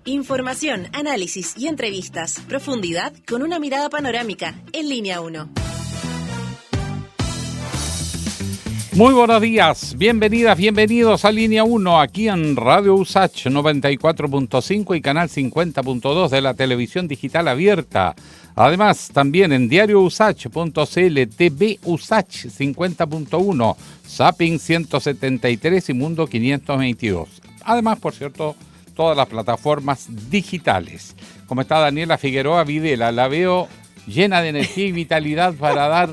Información, análisis y entrevistas. Profundidad con una mirada panorámica. En Línea 1. Muy buenos días, bienvenidas, bienvenidos a Línea 1, aquí en Radio USACH 94.5 y canal 50.2 de la televisión digital abierta. Además, también en diariousach.cl, TV USACH 50.1, Zapping 173 y Mundo 522. Además, por cierto, todas las plataformas digitales. ¿Cómo está Daniela Figueroa Videla? La veo llena de energía y vitalidad para dar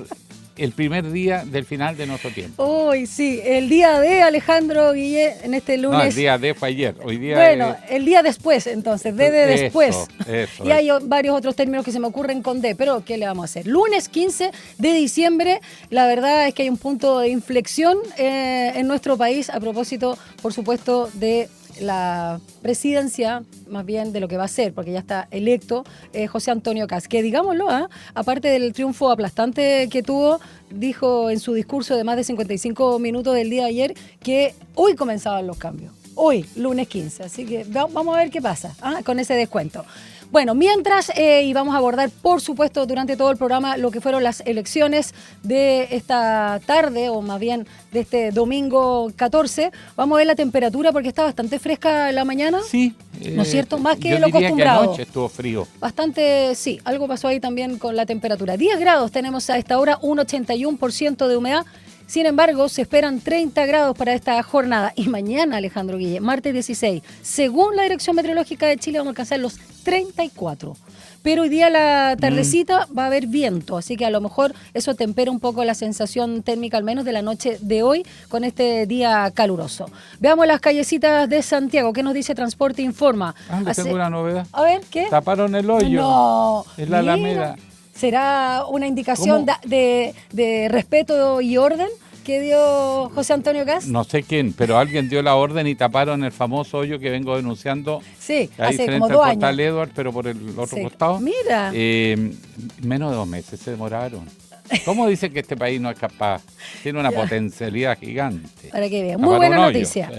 el primer día del final de nuestro tiempo. Uy, sí, el día de Alejandro Guille en este lunes. No, el día de fue ayer. Hoy día bueno, el día después, entonces, de después. Eso, y hay varios otros términos que se me ocurren con D, pero ¿qué le vamos a hacer? Lunes 15 de diciembre, la verdad es que hay un punto de inflexión en nuestro país a propósito, por supuesto, de la presidencia, más bien de lo que va a ser, porque ya está electo José Antonio Kast, que digámoslo, aparte del triunfo aplastante que tuvo, dijo en su discurso de más de 55 minutos del día de ayer que hoy comenzaban los cambios. Hoy, lunes 15, así que vamos a ver qué pasa con ese descuento. Bueno, mientras, y vamos a abordar, por supuesto, durante todo el programa, lo que fueron las elecciones de esta tarde, o más bien de este domingo 14, vamos a ver la temperatura porque está bastante fresca en la mañana. Sí. ¿No es cierto? Más que yo lo diría acostumbrado. Que anoche estuvo frío. Bastante, sí, algo pasó ahí también con la temperatura. 10 grados tenemos a esta hora, un 81% de humedad. Sin embargo, se esperan 30 grados para esta jornada. Y mañana, Alejandro Guille, martes 16, según la Dirección Meteorológica de Chile, vamos a alcanzar los 34. Pero hoy día a la tardecita va a haber viento, así que a lo mejor eso tempera un poco la sensación térmica, al menos de la noche de hoy, con este día caluroso. Veamos las callecitas de Santiago. ¿Qué nos dice Transporte Informa? Tengo una novedad. A ver, ¿qué? Taparon el hoyo. No. En la Alameda. ¿Será una indicación de respeto y orden que dio José Antonio Kast? No sé quién, pero alguien dio la orden y taparon el famoso hoyo que vengo denunciando. Sí, ahí hace frente como al 2 Portal años. Edward, pero por el otro costado. Mira. Menos de 2 meses se demoraron. ¿Cómo dicen que este país no es capaz? Tiene una potencialidad gigante. Para que vean. Muy buena noticia.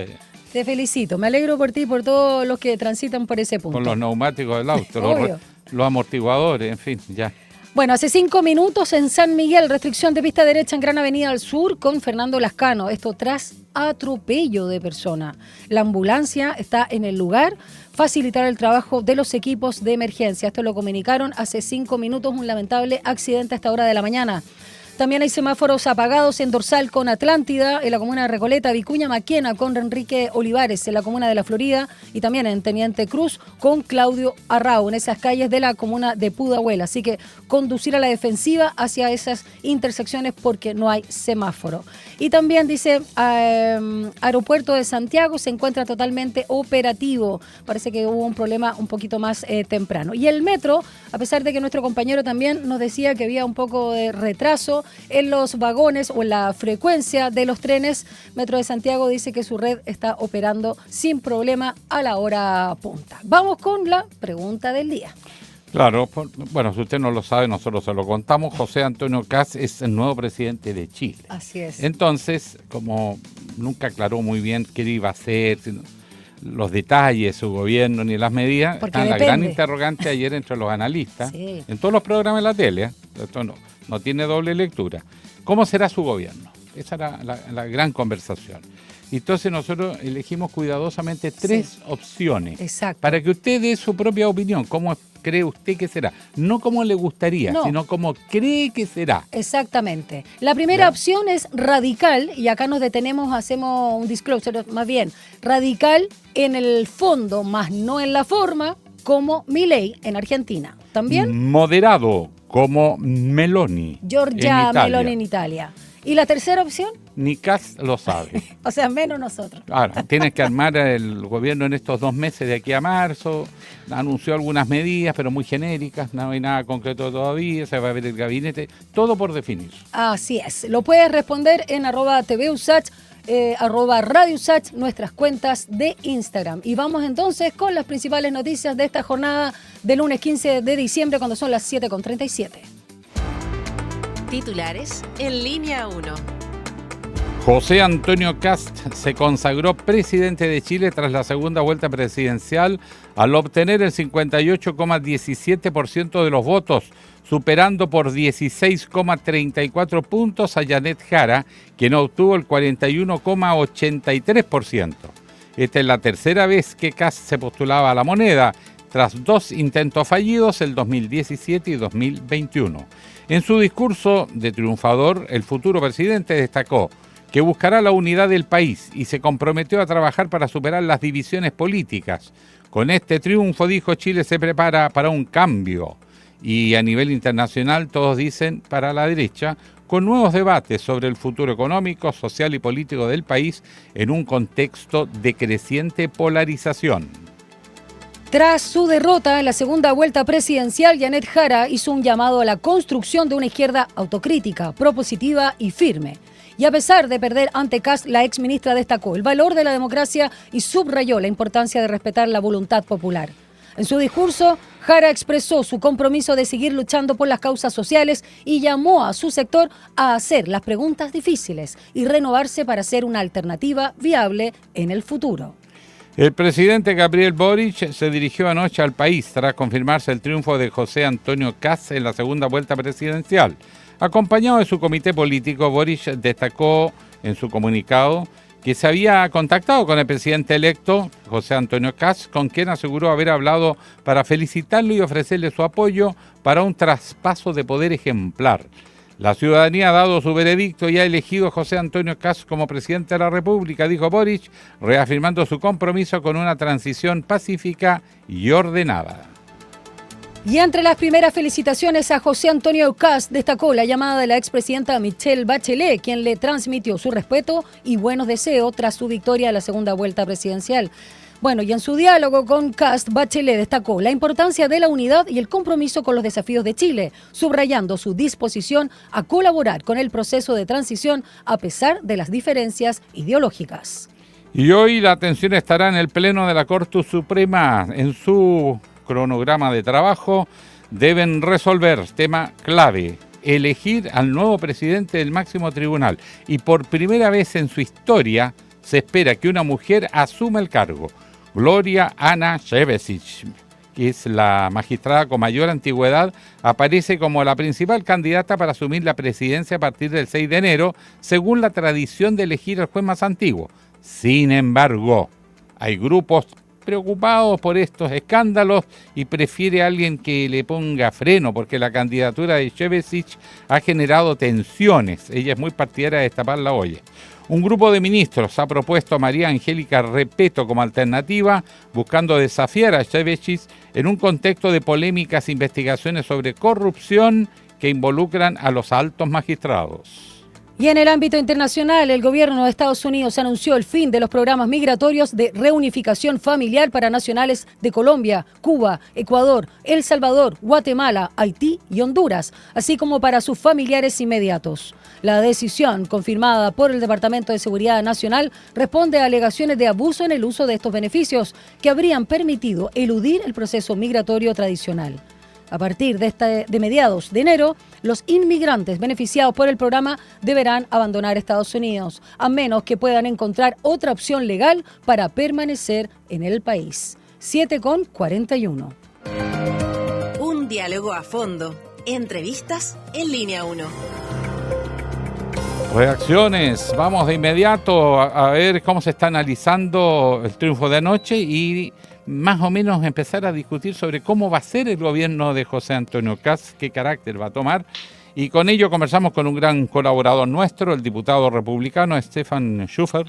Te felicito. Me alegro por ti y por todos los que transitan por ese punto. Con los neumáticos del auto, los amortiguadores, en fin, ya. Bueno, hace 5 minutos en San Miguel, restricción de pista derecha en Gran Avenida al Sur con Fernando Lascano. Esto tras atropello de persona. La ambulancia está en el lugar. Facilitar el trabajo de los equipos de emergencia. Esto lo comunicaron hace 5 minutos, un lamentable accidente a esta hora de la mañana. También hay semáforos apagados en Dorsal con Atlántida, en la comuna de Recoleta, Vicuña Maquena con Enrique Olivares, en la comuna de La Florida, y también en Teniente Cruz con Claudio Arrau, en esas calles de la comuna de Pudahuel. Así que conducir a la defensiva hacia esas intersecciones porque no hay semáforo. Y también dice, Aeropuerto de Santiago se encuentra totalmente operativo. Parece que hubo un problema un poquito más temprano. Y el metro, a pesar de que nuestro compañero también nos decía que había un poco de retraso en los vagones o en la frecuencia de los trenes, Metro de Santiago dice que su red está operando sin problema a la hora punta. Vamos con la pregunta del día. Claro, bueno, si usted no lo sabe, nosotros se lo contamos. José Antonio Kast es el nuevo presidente de Chile. Así es. Entonces, como nunca aclaró muy bien qué iba a hacer, los detalles de su gobierno ni las medidas, está la gran interrogante ayer entre los analistas, sí, en todos los programas de la tele, esto no tiene doble lectura. ¿Cómo será su gobierno? Esa era la gran conversación. Entonces nosotros elegimos cuidadosamente 3 opciones. Exacto. Para que usted dé su propia opinión. ¿Cómo cree usted que será? No como le gustaría, sino como cree que será. Exactamente. La primera opción es radical, y acá nos detenemos, hacemos un disclosure, más bien, radical en el fondo, más no en la forma, como Milei en Argentina. ¿También? Moderado, como Meloni. Giorgia Meloni en Italia. ¿Y la tercera opción? Ni Kast lo sabe. O sea, menos nosotros. Ahora, tienes que armar el gobierno en estos 2 meses de aquí a marzo. Anunció algunas medidas, pero muy genéricas. No hay nada concreto todavía. Se va a ver el gabinete. Todo por definir. Así es. Lo puedes responder en @TVUSACH, @RadioUSACH, nuestras cuentas de Instagram. Y vamos entonces con las principales noticias de esta jornada de lunes 15 de diciembre, cuando son las 7:37. Titulares en Línea 1. José Antonio Kast se consagró presidente de Chile tras la segunda vuelta presidencial al obtener el 58,17% de los votos, superando por 16,34 puntos a Janet Jara, quien obtuvo el 41,83%. Esta es la tercera vez que Kast se postulaba a la moneda, tras 2 intentos fallidos, el 2017 y 2021. En su discurso de triunfador, el futuro presidente destacó que buscará la unidad del país y se comprometió a trabajar para superar las divisiones políticas. Con este triunfo, dijo, Chile se prepara para un cambio. Y a nivel internacional, todos dicen, para la derecha, con nuevos debates sobre el futuro económico, social y político del país en un contexto de creciente polarización. Tras su derrota en la segunda vuelta presidencial, Janet Jara hizo un llamado a la construcción de una izquierda autocrítica, propositiva y firme. Y a pesar de perder ante Kast, la exministra destacó el valor de la democracia y subrayó la importancia de respetar la voluntad popular. En su discurso, Jara expresó su compromiso de seguir luchando por las causas sociales y llamó a su sector a hacer las preguntas difíciles y renovarse para ser una alternativa viable en el futuro. El presidente Gabriel Boric se dirigió anoche al país tras confirmarse el triunfo de José Antonio Kast en la segunda vuelta presidencial. Acompañado de su comité político, Boric destacó en su comunicado que se había contactado con el presidente electo, José Antonio Kast, con quien aseguró haber hablado para felicitarlo y ofrecerle su apoyo para un traspaso de poder ejemplar. La ciudadanía ha dado su veredicto y ha elegido a José Antonio Kast como presidente de la República, dijo Boric, reafirmando su compromiso con una transición pacífica y ordenada. Y entre las primeras felicitaciones a José Antonio Kast destacó la llamada de la expresidenta Michelle Bachelet, quien le transmitió su respeto y buenos deseos tras su victoria en la segunda vuelta presidencial. Bueno, y en su diálogo con Kast, Bachelet destacó la importancia de la unidad y el compromiso con los desafíos de Chile, subrayando su disposición a colaborar con el proceso de transición a pesar de las diferencias ideológicas. Y hoy la atención estará en el Pleno de la Corte Suprema. En su cronograma de trabajo deben resolver tema clave: elegir al nuevo presidente del máximo tribunal. Y por primera vez en su historia se espera que una mujer asuma el cargo. Gloria Ana Shevesic, que es la magistrada con mayor antigüedad, aparece como la principal candidata para asumir la presidencia a partir del 6 de enero, según la tradición de elegir al juez más antiguo. Sin embargo, hay grupos preocupados por estos escándalos y prefiere a alguien que le ponga freno, porque la candidatura de Shevesic ha generado tensiones. Ella es muy partidaria de destapar la olla. Un grupo de ministros ha propuesto a María Angélica Repetto como alternativa, buscando desafiar a Shevesic en un contexto de polémicas investigaciones sobre corrupción que involucran a los altos magistrados. Y en el ámbito internacional, el gobierno de Estados Unidos anunció el fin de los programas migratorios de reunificación familiar para nacionales de Colombia, Cuba, Ecuador, El Salvador, Guatemala, Haití y Honduras, así como para sus familiares inmediatos. La decisión, confirmada por el Departamento de Seguridad Nacional, responde a alegaciones de abuso en el uso de estos beneficios que habrían permitido eludir el proceso migratorio tradicional. A partir de mediados de enero, los inmigrantes beneficiados por el programa deberán abandonar Estados Unidos, a menos que puedan encontrar otra opción legal para permanecer en el país. 7:41. Un diálogo a fondo. Entrevistas en Línea 1. Reacciones. Vamos de inmediato a ver cómo se está analizando el triunfo de anoche y más o menos empezar a discutir sobre cómo va a ser el gobierno de José Antonio Kast, qué carácter va a tomar. Y con ello conversamos con un gran colaborador nuestro, el diputado republicano Stefan Schubert.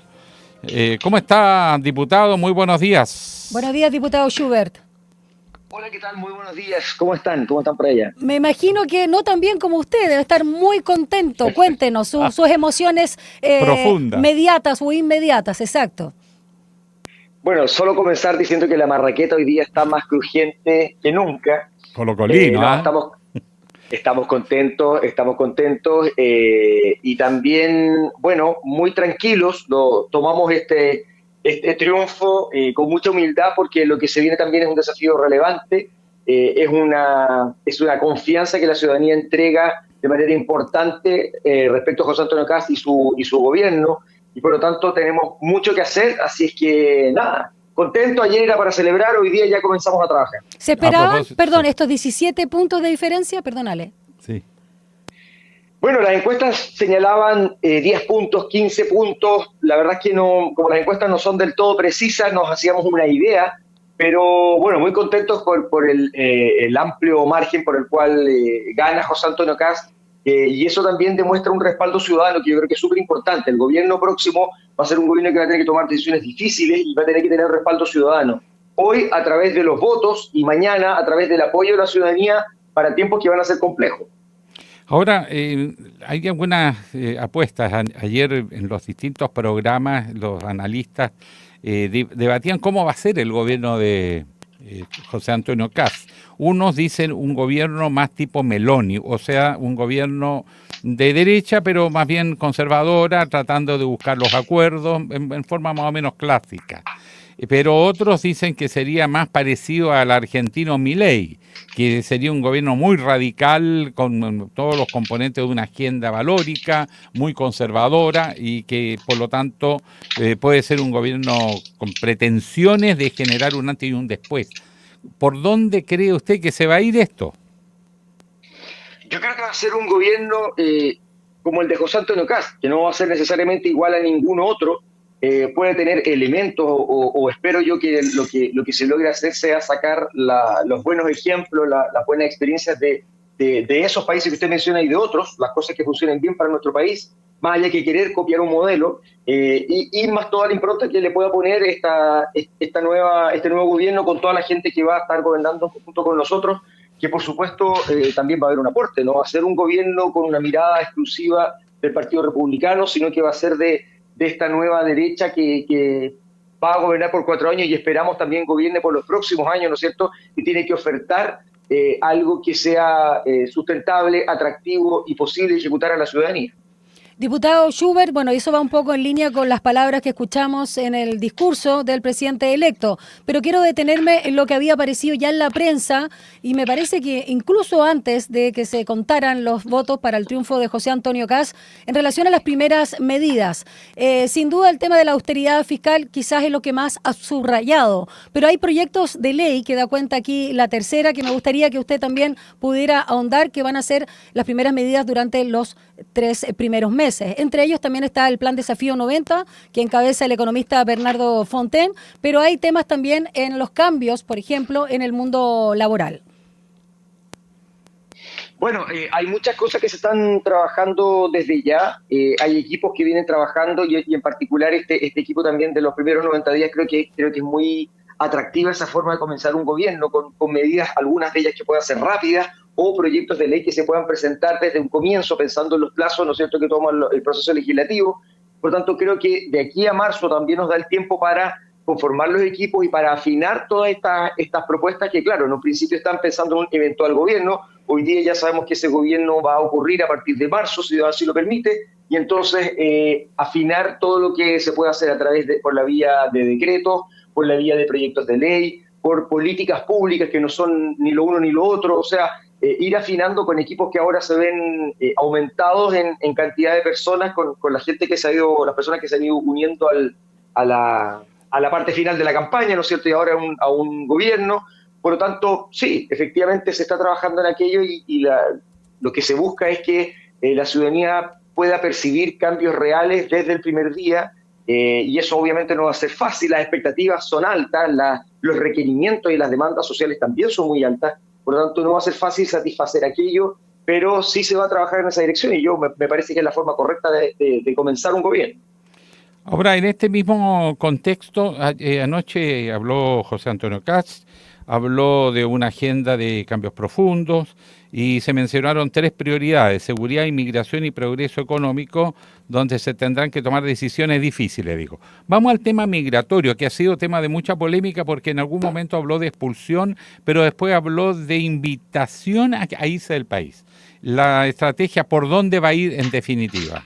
¿Cómo está, diputado? Muy buenos días. Buenos días, diputado Schubert. Hola, ¿qué tal? Muy buenos días. ¿Cómo están? ¿Cómo están por allá? Me imagino que no tan bien como usted, debe estar muy contento. Cuéntenos sus emociones profundas, mediatas o inmediatas, exacto. Bueno, solo comenzar diciendo que la marraqueta hoy día está más crujiente que nunca. Colocolino, Estamos contentos y también, bueno, muy tranquilos. Tomamos este triunfo con mucha humildad, porque lo que se viene también es un desafío relevante. Es una confianza que la ciudadanía entrega de manera importante respecto a José Antonio Kast y su gobierno, y por lo tanto tenemos mucho que hacer, así es que nada, contento. Ayer era para celebrar, hoy día ya comenzamos a trabajar. ¿Se esperaban, perdón, sí, estos 17 puntos de diferencia? Perdónale. sí. Bueno, las encuestas señalaban 10 puntos, 15 puntos. La verdad es que no, como las encuestas no son del todo precisas, nos hacíamos una idea, pero bueno, muy contentos por el amplio margen por el cual gana José Antonio Kast, y eso también demuestra un respaldo ciudadano que yo creo que es súper importante. El gobierno próximo va a ser un gobierno que va a tener que tomar decisiones difíciles y va a tener que tener respaldo ciudadano. Hoy a través de los votos y mañana a través del apoyo de la ciudadanía para tiempos que van a ser complejos. Ahora, hay algunas apuestas. Ayer en los distintos programas los analistas debatían cómo va a ser el gobierno de José Antonio Kast. Unos dicen un gobierno más tipo Meloni, o sea, un gobierno de derecha, pero más bien conservadora, tratando de buscar los acuerdos en forma más o menos clásica. Pero otros dicen que sería más parecido al argentino Milei, que sería un gobierno muy radical, con todos los componentes de una agenda valórica, muy conservadora, y que por lo tanto puede ser un gobierno con pretensiones de generar un antes y un después. ¿Por dónde cree usted que se va a ir esto? Yo creo que va a ser un gobierno como el de José Antonio Kast, que no va a ser necesariamente igual a ningún otro. Puede tener elementos o espero yo que lo que se logre hacer sea sacar los buenos ejemplos, las buenas experiencias de esos países que usted menciona y de otros, las cosas que funcionen bien para nuestro país, más allá que querer copiar un modelo, y más toda la impronta que le pueda poner este nuevo gobierno con toda la gente que va a estar gobernando junto con nosotros, que por supuesto también va a haber un aporte. No va a ser un gobierno con una mirada exclusiva del Partido Republicano, sino que va a ser de esta nueva derecha que va a gobernar por 4 años y esperamos también gobierne por los próximos años, ¿no es cierto? Y tiene que ofertar algo que sea sustentable, atractivo y posible de ejecutar a la ciudadanía. Diputado Schubert, bueno, eso va un poco en línea con las palabras que escuchamos en el discurso del presidente electo, pero quiero detenerme en lo que había aparecido ya en la prensa y me parece que incluso antes de que se contaran los votos para el triunfo de José Antonio Kast en relación a las primeras medidas. Sin duda el tema de la austeridad fiscal quizás es lo que más ha subrayado, pero hay proyectos de ley que da cuenta aquí la tercera que me gustaría que usted también pudiera ahondar, que van a ser las primeras medidas durante los 3 primeros meses. Entre ellos también está el Plan Desafío 90, que encabeza el economista Bernardo Fontaine, pero hay temas también en los cambios, por ejemplo, en el mundo laboral. Bueno, hay muchas cosas que se están trabajando desde ya. Hay equipos que vienen trabajando y en particular este equipo también de los primeros 90 días creo que es muy atractiva esa forma de comenzar un gobierno con medidas, algunas de ellas que puedan ser rápidas, o proyectos de ley que se puedan presentar desde un comienzo, pensando en los plazos, ¿no es cierto?, que toma el proceso legislativo. Por tanto, creo que de aquí a marzo también nos da el tiempo para conformar los equipos y para afinar todas estas propuestas que, claro, en un principio están pensando en un eventual gobierno. Hoy día ya sabemos que ese gobierno va a ocurrir a partir de marzo, si Dios así lo permite, y entonces afinar todo lo que se puede hacer a través por la vía de decretos, por la vía de proyectos de ley, por políticas públicas que no son ni lo uno ni lo otro, o sea, ir afinando con equipos que ahora se ven aumentados en cantidad de personas, con la gente que se ha ido, las personas que se han ido uniendo a la parte final de la campaña, ¿no es cierto?, y ahora a un gobierno. Por lo tanto, sí, efectivamente se está trabajando en aquello y lo que se busca es que la ciudadanía pueda percibir cambios reales desde el primer día, y eso obviamente no va a ser fácil. Las expectativas son altas, los requerimientos y las demandas sociales también son muy altas. Por lo tanto, no va a ser fácil satisfacer aquello, pero sí se va a trabajar en esa dirección y me parece que es la forma correcta de comenzar un gobierno. Ahora, en este mismo contexto, anoche habló José Antonio Kast, habló de una agenda de cambios profundos y se mencionaron 3 prioridades: seguridad, inmigración y progreso económico, donde se tendrán que tomar decisiones difíciles, dijo. Vamos al tema migratorio, que ha sido tema de mucha polémica porque en algún momento habló de expulsión, pero después habló de invitación a irse del país. La estrategia, ¿por dónde va a ir en definitiva?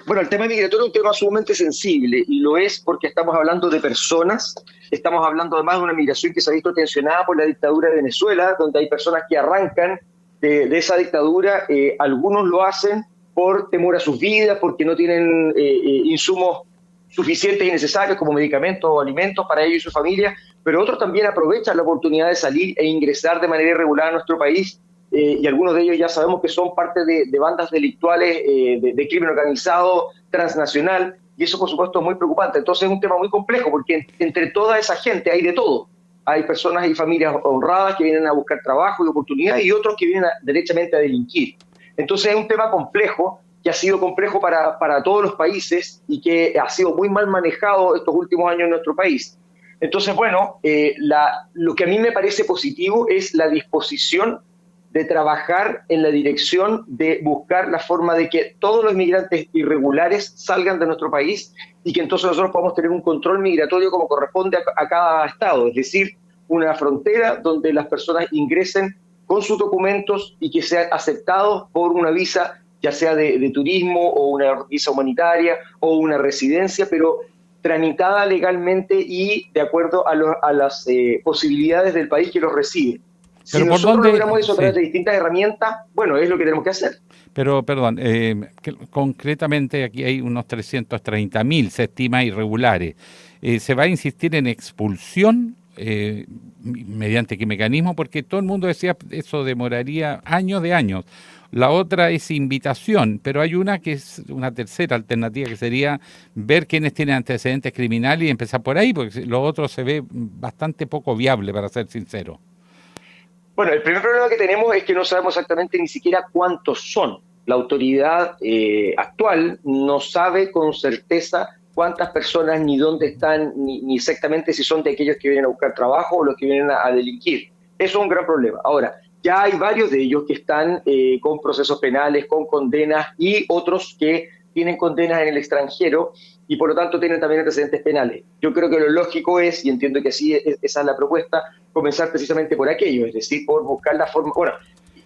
Bueno, el tema migratorio es un tema sumamente sensible y lo es porque estamos hablando de personas, estamos hablando además de una migración que se ha visto tensionada por la dictadura de Venezuela, donde hay personas que arrancan de esa dictadura, algunos lo hacen por temor a sus vidas, porque no tienen insumos suficientes y necesarios como medicamentos o alimentos para ellos y su familia, pero otros también aprovechan la oportunidad de salir e ingresar de manera irregular a nuestro país, y algunos de ellos ya sabemos que son parte de bandas delictuales de crimen organizado transnacional, y eso por supuesto es muy preocupante. Entonces es un tema muy complejo, porque entre toda esa gente hay de todo. Hay personas y familias honradas que vienen a buscar trabajo y oportunidades, y otros que vienen derechamente a delinquir. Entonces es un tema complejo, que ha sido complejo para todos los países y que ha sido muy mal manejado estos últimos años en nuestro país. Entonces, bueno, lo que a mí me parece positivo es la disposición de trabajar en la dirección de buscar la forma de que todos los inmigrantes irregulares salgan de nuestro país y que entonces nosotros podamos tener un control migratorio como corresponde a cada estado, es decir, una frontera donde las personas ingresen con sus documentos y que sean aceptados por una visa, ya sea de turismo o una visa humanitaria o una residencia, pero tramitada legalmente y de acuerdo a las posibilidades del país que los recibe. Si nosotros logramos eso a través de distintas herramientas, bueno, es lo que tenemos que hacer. Pero, perdón, concretamente aquí hay unos 330.000, se estima, irregulares. ¿Se va a insistir en expulsión mediante qué mecanismo? Porque todo el mundo decía eso demoraría años de años. La otra es invitación, pero hay una que es una tercera alternativa, que sería ver quiénes tienen antecedentes criminales y empezar por ahí, porque lo otro se ve bastante poco viable, para ser sincero. Bueno, el primer problema que tenemos es que no sabemos exactamente ni siquiera cuántos son. La autoridad actual no sabe con certeza cuántas personas, ni dónde están, ni exactamente si son de aquellos que vienen a buscar trabajo o los que vienen a delinquir. Eso es un gran problema. Ahora, ya hay varios de ellos que están con procesos penales, con condenas, y otros que tienen condenas en el extranjero y por lo tanto tienen también antecedentes penales. Yo creo que lo lógico es, y entiendo que sí, esa es la propuesta, comenzar precisamente por aquello, es decir, por buscar la forma... Bueno,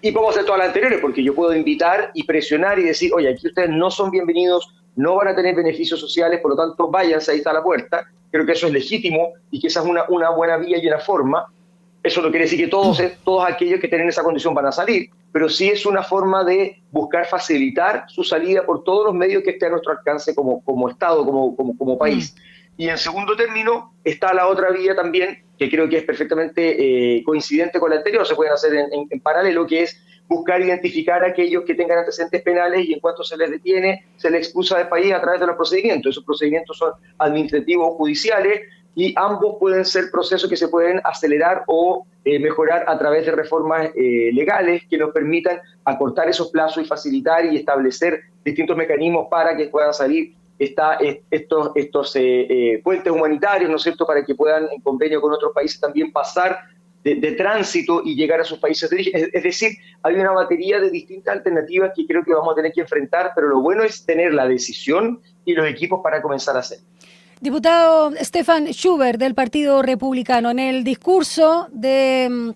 y podemos hacer todas las anteriores, porque yo puedo invitar y presionar y decir, oye, aquí ustedes no son bienvenidos, no van a tener beneficios sociales, por lo tanto, váyanse, ahí está la puerta. Creo que eso es legítimo y que esa es una buena vía y una forma. Eso no quiere decir que todos aquellos que tienen esa condición van a salir, pero sí es una forma de buscar facilitar su salida por todos los medios que esté a nuestro alcance como Estado, como país. Y en segundo término está la otra vía también, que creo que es perfectamente coincidente con la anterior, se pueden hacer en paralelo, que es buscar identificar a aquellos que tengan antecedentes penales y en cuanto se les detiene, se les expulsa del país a través de los procedimientos. Esos procedimientos son administrativos o judiciales, y ambos pueden ser procesos que se pueden acelerar o mejorar a través de reformas legales que nos permitan acortar esos plazos y facilitar y establecer distintos mecanismos para que puedan salir estos puentes humanitarios, ¿no es cierto?, para que puedan, en convenio con otros países, también pasar de tránsito y llegar a sus países de origen. Es decir, hay una batería de distintas alternativas que creo que vamos a tener que enfrentar, pero lo bueno es tener la decisión y los equipos para comenzar a hacer. Diputado Stefan Schubert, del Partido Republicano, en el discurso de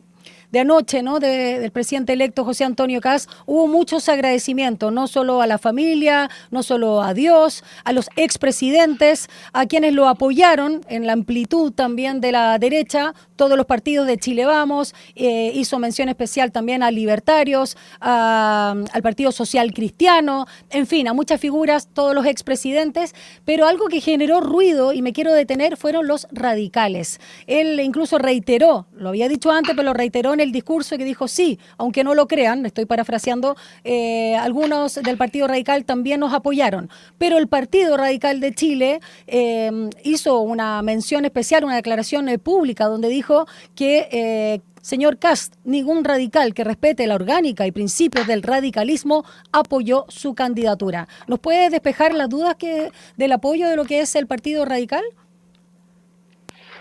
anoche, ¿no?, del presidente electo José Antonio Kast, hubo muchos agradecimientos, no solo a la familia, no solo a Dios, a los expresidentes, a quienes lo apoyaron en la amplitud también de la derecha, todos los partidos de Chile Vamos, hizo mención especial también a libertarios, al Partido Social Cristiano, en fin, a muchas figuras, todos los expresidentes, pero algo que generó ruido, y me quiero detener, fueron los radicales. Él incluso reiteró, lo había dicho antes, pero lo reiteró en el discurso, que dijo, sí, aunque no lo crean, estoy parafraseando, algunos del Partido Radical también nos apoyaron, pero el Partido Radical de Chile hizo una mención especial, una declaración pública, donde dijo que, señor Kast, ningún radical que respete la orgánica y principios del radicalismo apoyó su candidatura. ¿Nos puede despejar las dudas del apoyo de lo que es el Partido Radical?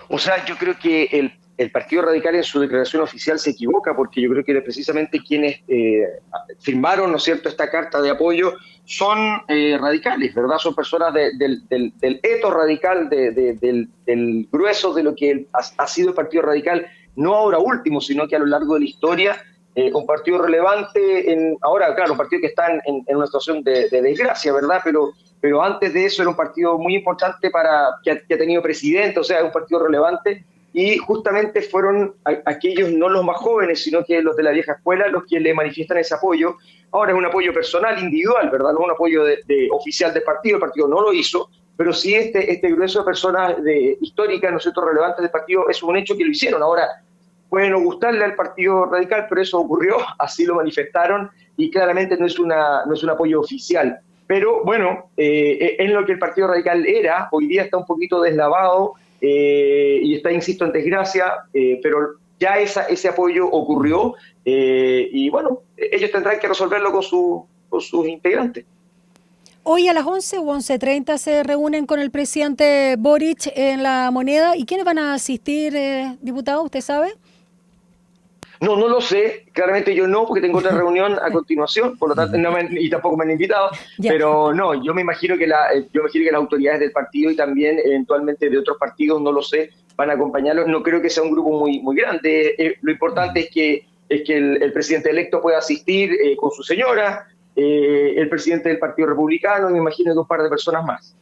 O sea, yo creo que el Partido Radical en su declaración oficial se equivoca, porque yo creo que precisamente quienes firmaron, ¿no es cierto?, esta carta de apoyo son radicales, ¿verdad? Son personas del etos radical, del grueso de lo que ha sido el Partido Radical, no ahora último, sino que a lo largo de la historia, un partido relevante, ahora, claro, un partido que está en una situación de desgracia, ¿verdad? Pero antes de eso era un partido muy importante que ha tenido presidente, o sea, es un partido relevante. y justamente fueron aquellos, no los más jóvenes, sino que los de la vieja escuela, los que le manifiestan ese apoyo. Ahora es un apoyo personal, individual, ¿verdad? No es un apoyo de oficial del partido, el partido no lo hizo, pero sí este grueso de personas históricas, ¿no es cierto?, relevantes del partido, es un hecho que lo hicieron. Ahora, puede no gustarle al Partido Radical, pero eso ocurrió, así lo manifestaron, y claramente no es un apoyo oficial. Pero bueno, es lo que el Partido Radical era, hoy día está un poquito deslavado, y está, insisto, en desgracia, pero ya ese apoyo ocurrió, y bueno, ellos tendrán que resolverlo con sus integrantes. Hoy a las 11 o 11:30 se reúnen con el presidente Boric en La Moneda. ¿Y quiénes van a asistir, diputado? ¿Usted sabe? No lo sé, claramente yo no, porque tengo otra reunión a continuación, por lo tanto, y tampoco me han invitado, pero no, yo me imagino que las autoridades del partido y también eventualmente de otros partidos, no lo sé, van a acompañarlos. No creo que sea un grupo muy grande. Lo importante es que el presidente electo pueda asistir con su señora, el presidente del Partido Republicano, y me imagino que un par de personas más.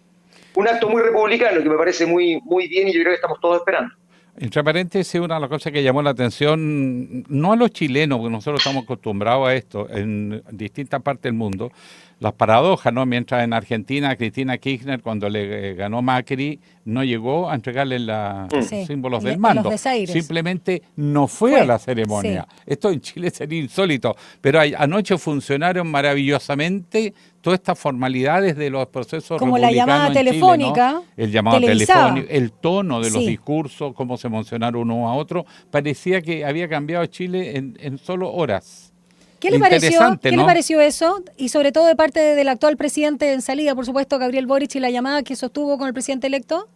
Un acto muy republicano que me parece muy bien, y yo creo que estamos todos esperando. Entre paréntesis, una de las cosas que llamó la atención, no a los chilenos, porque nosotros estamos acostumbrados a esto en distintas partes del mundo, las paradojas, ¿no? Mientras en Argentina Cristina Kirchner, cuando le ganó Macri, no llegó a entregarle los símbolos del mando. Simplemente no fue a la ceremonia. Sí. Esto en Chile sería insólito, pero anoche funcionaron maravillosamente todas estas formalidades de los procesos como republicanos la llamada telefónica, Chile, ¿no? El llamado telefónico, el tono de los discursos, cómo se mencionaron uno a otro, parecía que había cambiado Chile en solo horas. ¿Qué le pareció eso? Y sobre todo de parte del actual presidente en salida, por supuesto, Gabriel Boric, y la llamada que sostuvo con el presidente electo.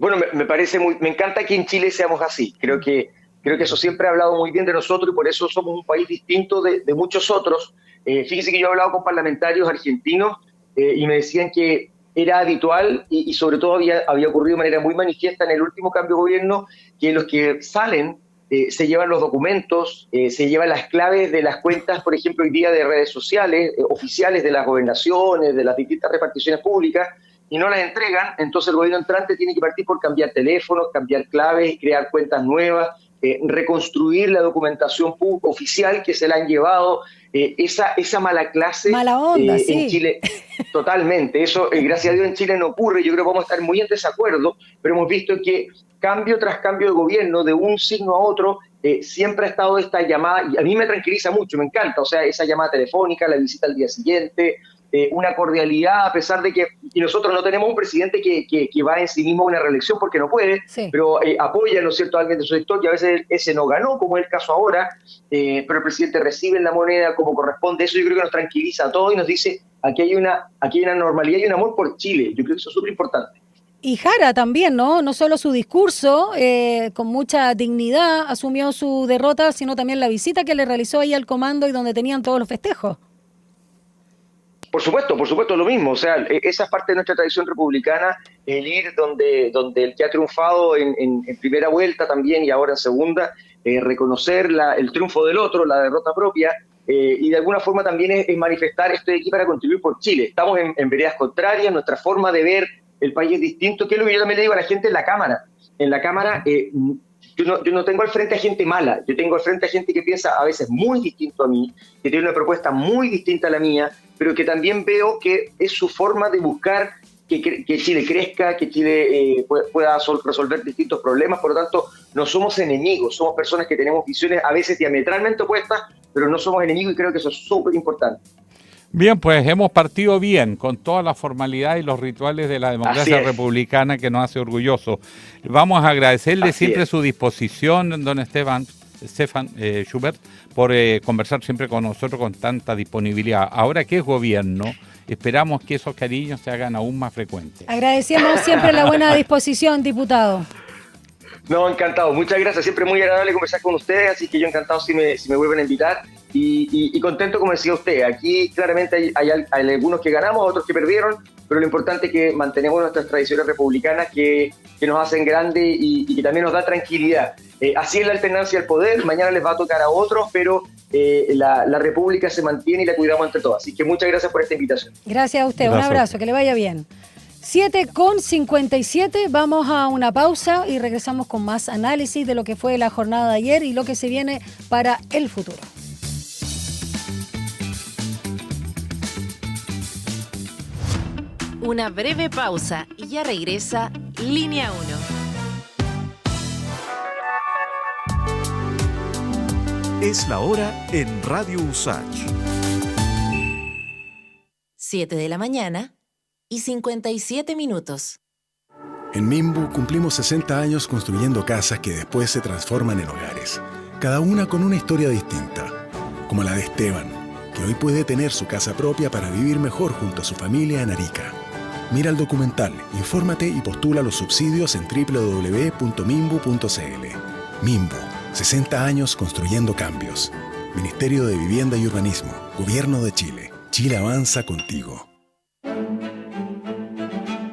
Bueno, me encanta que en Chile seamos así. Creo que eso siempre ha hablado muy bien de nosotros, y por eso somos un país distinto de muchos otros. Fíjese que yo he hablado con parlamentarios argentinos y me decían que era habitual y sobre todo había ocurrido de manera muy manifiesta en el último cambio de gobierno, que los que salen se llevan los documentos, se llevan las claves de las cuentas, por ejemplo, hoy día de redes sociales, oficiales de las gobernaciones, de las distintas reparticiones públicas, y no las entregan. Entonces el gobierno entrante tiene que partir por cambiar teléfonos, cambiar claves, crear cuentas nuevas, reconstruir la documentación oficial que se la han llevado. Esa mala clase mala onda, en Chile, totalmente. Eso, gracias a Dios, en Chile no ocurre. Yo creo que vamos a estar muy en desacuerdo, pero hemos visto que cambio tras cambio de gobierno, de un signo a otro, siempre ha estado esta llamada, y a mí me tranquiliza mucho, me encanta, o sea, esa llamada telefónica, la visita al día siguiente, una cordialidad, a pesar de que, y nosotros no tenemos un presidente que va en sí mismo a una reelección porque no puede, pero apoya, ¿no es cierto?, a alguien de su sector, que a veces ese no ganó, como es el caso ahora, pero el presidente recibe en La Moneda como corresponde. Eso yo creo que nos tranquiliza a todos y nos dice, aquí hay una normalidad y un amor por Chile. Yo creo que eso es súper importante. Y Jara también, ¿no? No solo su discurso, con mucha dignidad asumió su derrota, sino también la visita que le realizó ahí al comando y donde tenían todos los festejos. Por supuesto, lo mismo. O sea, esa es parte de nuestra tradición republicana, el ir donde el que ha triunfado en primera vuelta también y ahora en segunda, reconocer el triunfo del otro, la derrota propia, y de alguna forma también es manifestar estoy aquí para contribuir por Chile. Estamos en veredas contrarias, nuestra forma de ver el país es distinto, que es lo que yo también le digo a la gente en la Cámara. En la Cámara yo no tengo al frente a gente mala, yo tengo al frente a gente que piensa a veces muy distinto a mí, que tiene una propuesta muy distinta a la mía, pero que también veo que es su forma de buscar que Chile crezca, que Chile pueda resolver distintos problemas. Por lo tanto, no somos enemigos, somos personas que tenemos visiones a veces diametralmente opuestas, pero no somos enemigos, y creo que eso es súper importante. Bien, pues hemos partido bien con toda la formalidad y los rituales de la democracia republicana que nos hace orgullosos. Vamos a agradecerle siempre su disposición, don Stefan Schubert, por conversar siempre con nosotros con tanta disponibilidad. Ahora que es gobierno, esperamos que esos cariños se hagan aún más frecuentes. Agradecemos siempre la buena disposición, diputado. No, encantado. Muchas gracias. Siempre muy agradable conversar con ustedes, así que yo encantado si me vuelven a invitar. Y contento, como decía usted. Aquí claramente hay algunos que ganamos, otros que perdieron, pero lo importante es que mantenemos nuestras tradiciones republicanas que nos hacen grandes y que también nos da tranquilidad. Así es la alternancia del poder, mañana les va a tocar a otros, pero la república se mantiene y la cuidamos entre todos. Así que muchas gracias por esta invitación. Gracias a usted, un abrazo, que le vaya bien. 7:57, vamos a una pausa y regresamos con más análisis de lo que fue la jornada de ayer y lo que se viene para el futuro. Una breve pausa y ya regresa Línea 1. Es la hora en Radio USACH. 7 de la mañana y 57 minutos. En Mimbu cumplimos 60 años construyendo casas que después se transforman en hogares, cada una con una historia distinta, como la de Esteban, que hoy puede tener su casa propia para vivir mejor junto a su familia en Arica. Mira el documental, infórmate y postula los subsidios en www.mimbu.cl. Mimbu, 60 años construyendo cambios. Ministerio de Vivienda y Urbanismo, Gobierno de Chile. Chile avanza contigo.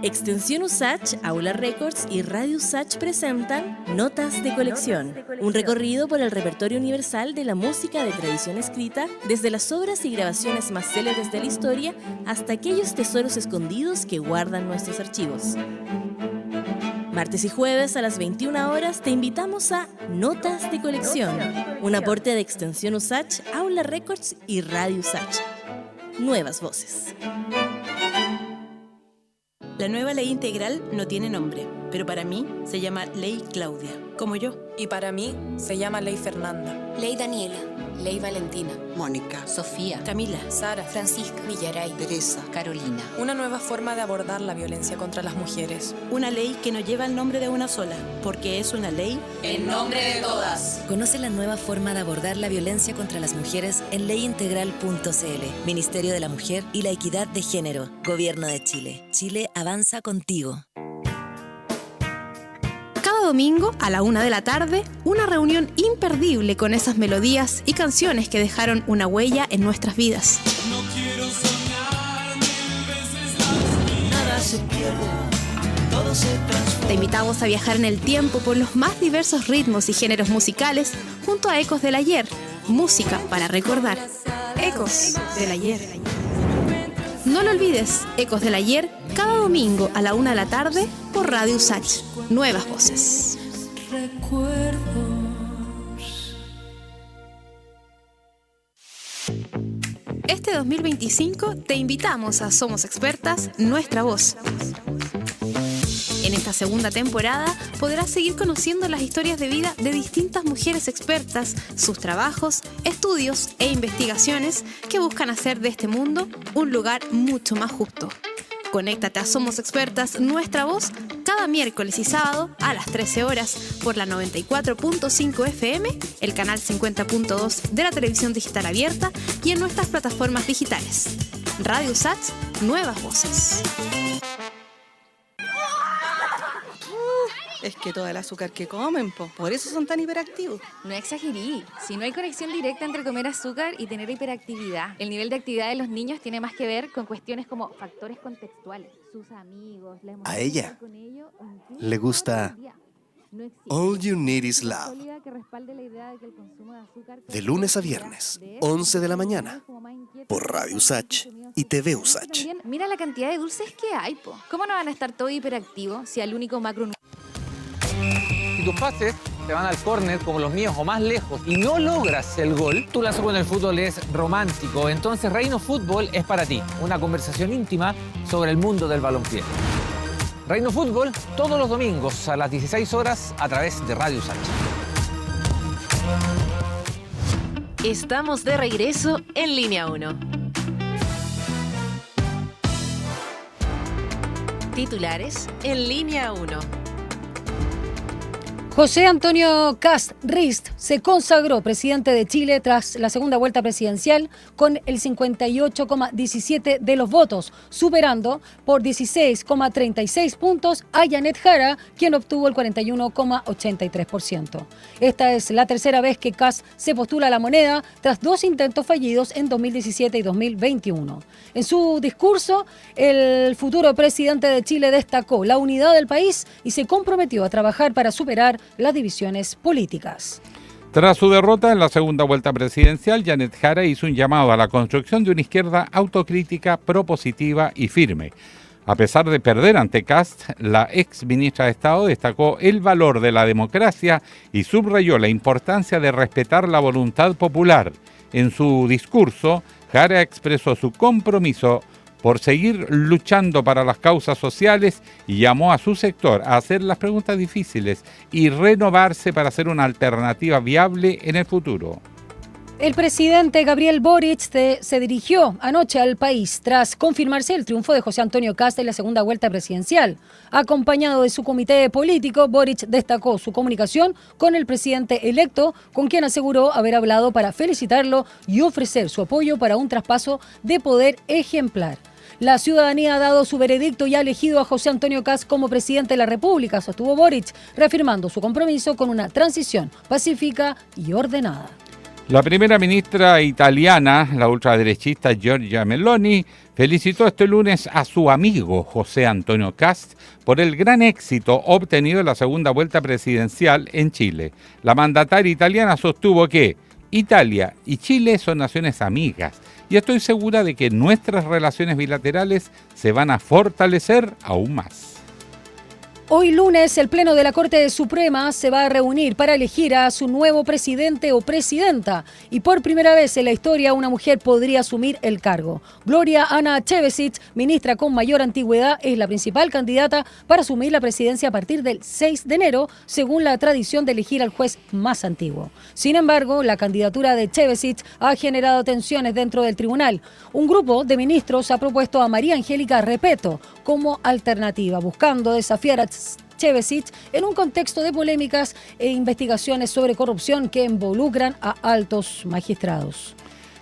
Extensión USACH, Aula Records y Radio USACH presentan Notas de Colección, un recorrido por el repertorio universal de la música de tradición escrita, desde las obras y grabaciones más célebres de la historia hasta aquellos tesoros escondidos que guardan nuestros archivos. Martes y jueves a las 21 horas te invitamos a Notas de Colección, un aporte de Extensión USACH, Aula Records y Radio USACH. Nuevas voces. La nueva ley integral no tiene nombre, pero para mí se llama Ley Claudia, como yo. Y para mí se llama Ley Fernanda. Ley Daniela, Ley Valentina, Mónica, Sofía, Camila, Sara, Francisca, Villaray, Teresa, Carolina. Una nueva forma de abordar la violencia contra las mujeres. Una ley que no lleva el nombre de una sola, porque es una ley en nombre de todas. Conoce la nueva forma de abordar la violencia contra las mujeres en leyintegral.cl. Ministerio de la Mujer y la Equidad de Género. Gobierno de Chile. Chile avanza contigo. Cada domingo, a la 1 de la tarde, una reunión imperdible con esas melodías y canciones que dejaron una huella en nuestras vidas. No quiero soñar 1000 veces más. Nada se pierde, todo se transforma. Te invitamos a viajar en el tiempo por los más diversos ritmos y géneros musicales junto a Ecos del Ayer, música para recordar. Ecos del Ayer. No lo olvides, Ecos del Ayer, cada domingo a la 1 de la tarde por Radio USACH. Nuevas voces. Recuerdos. Este 2025 te invitamos a Somos Expertas, Nuestra Voz. En esta segunda temporada podrás seguir conociendo las historias de vida de distintas mujeres expertas, sus trabajos, estudios e investigaciones que buscan hacer de este mundo un lugar mucho más justo. Conéctate a Somos Expertas, Nuestra Voz, cada miércoles y sábado a las 13 horas por la 94.5 FM, el canal 50.2 de la televisión digital abierta y en nuestras plataformas digitales. Radio USACH, Nuevas Voces. Es que todo el azúcar que comen, por eso son tan hiperactivos. No exagerí. Si no hay conexión directa entre comer azúcar y tener hiperactividad. El nivel de actividad de los niños tiene más que ver con cuestiones como factores contextuales. Sus amigos, la emoción A ella con ello, le gusta All You Need Is Love. De lunes a viernes, 11 de la mañana, por Radio USACH y TV USACH. Mira la cantidad de dulces que hay, po. ¿Cómo no van a estar todos hiperactivos si al único macro... Si tus pases te van al córner como los míos o más lejos y no logras el gol, tu lazo con el fútbol es romántico. Entonces Reino Fútbol es para ti. Una conversación íntima sobre el mundo del balompié. Reino Fútbol todos los domingos a las 16 horas a través de Radio USACH. Estamos de regreso en Línea 1. Titulares en Línea 1. José Antonio Kast Rist se consagró presidente de Chile tras la segunda vuelta presidencial con el 58,17% de los votos, superando por 16,36 puntos a Janet Jara, quien obtuvo el 41,83%. Esta es la tercera vez que Kast se postula a la moneda tras dos intentos fallidos en 2017 y 2021. En su discurso, el futuro presidente de Chile destacó la unidad del país y se comprometió a trabajar para superar las divisiones políticas. Tras su derrota en la segunda vuelta presidencial, Janet Jara hizo un llamado a la construcción de una izquierda autocrítica, propositiva y firme. A pesar de perder ante Kast, la ex ministra de Estado destacó el valor de la democracia y subrayó la importancia de respetar la voluntad popular. En su discurso, Jara expresó su compromiso por seguir luchando para las causas sociales y llamó a su sector a hacer las preguntas difíciles y renovarse para ser una alternativa viable en el futuro. El presidente Gabriel Boric se dirigió anoche al país tras confirmarse el triunfo de José Antonio Kast en la segunda vuelta presidencial. Acompañado de su comité político, Boric destacó su comunicación con el presidente electo, con quien aseguró haber hablado para felicitarlo y ofrecer su apoyo para un traspaso de poder ejemplar. La ciudadanía ha dado su veredicto y ha elegido a José Antonio Kast como presidente de la República, sostuvo Boric, reafirmando su compromiso con una transición pacífica y ordenada. La primera ministra italiana, la ultraderechista Giorgia Meloni, felicitó este lunes a su amigo José Antonio Kast por el gran éxito obtenido en la segunda vuelta presidencial en Chile. La mandataria italiana sostuvo que Italia y Chile son naciones amigas y estoy segura de que nuestras relaciones bilaterales se van a fortalecer aún más. Hoy lunes, el Pleno de la Corte Suprema se va a reunir para elegir a su nuevo presidente o presidenta. Y por primera vez en la historia, una mujer podría asumir el cargo. Gloria Ana Čevešić, ministra con mayor antigüedad, es la principal candidata para asumir la presidencia a partir del 6 de enero, según la tradición de elegir al juez más antiguo. Sin embargo, la candidatura de Čevešić ha generado tensiones dentro del tribunal. Un grupo de ministros ha propuesto a María Angélica Repetto como alternativa, buscando desafiar a Čevešić en un contexto de polémicas e investigaciones sobre corrupción que involucran a altos magistrados.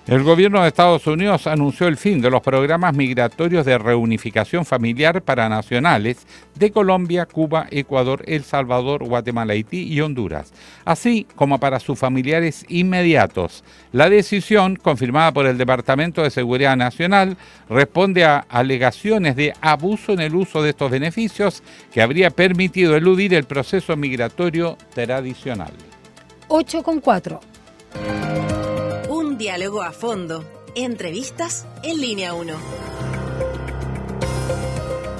El gobierno de Estados Unidos anunció el fin de los programas migratorios de reunificación familiar para nacionales de Colombia, Cuba, Ecuador, El Salvador, Guatemala, Haití y Honduras, así como para sus familiares inmediatos. La decisión, confirmada por el Departamento de Seguridad Nacional, responde a alegaciones de abuso en el uso de estos beneficios que habría permitido eludir el proceso migratorio tradicional. 8:04. Un diálogo a fondo. Entrevistas en Línea 1.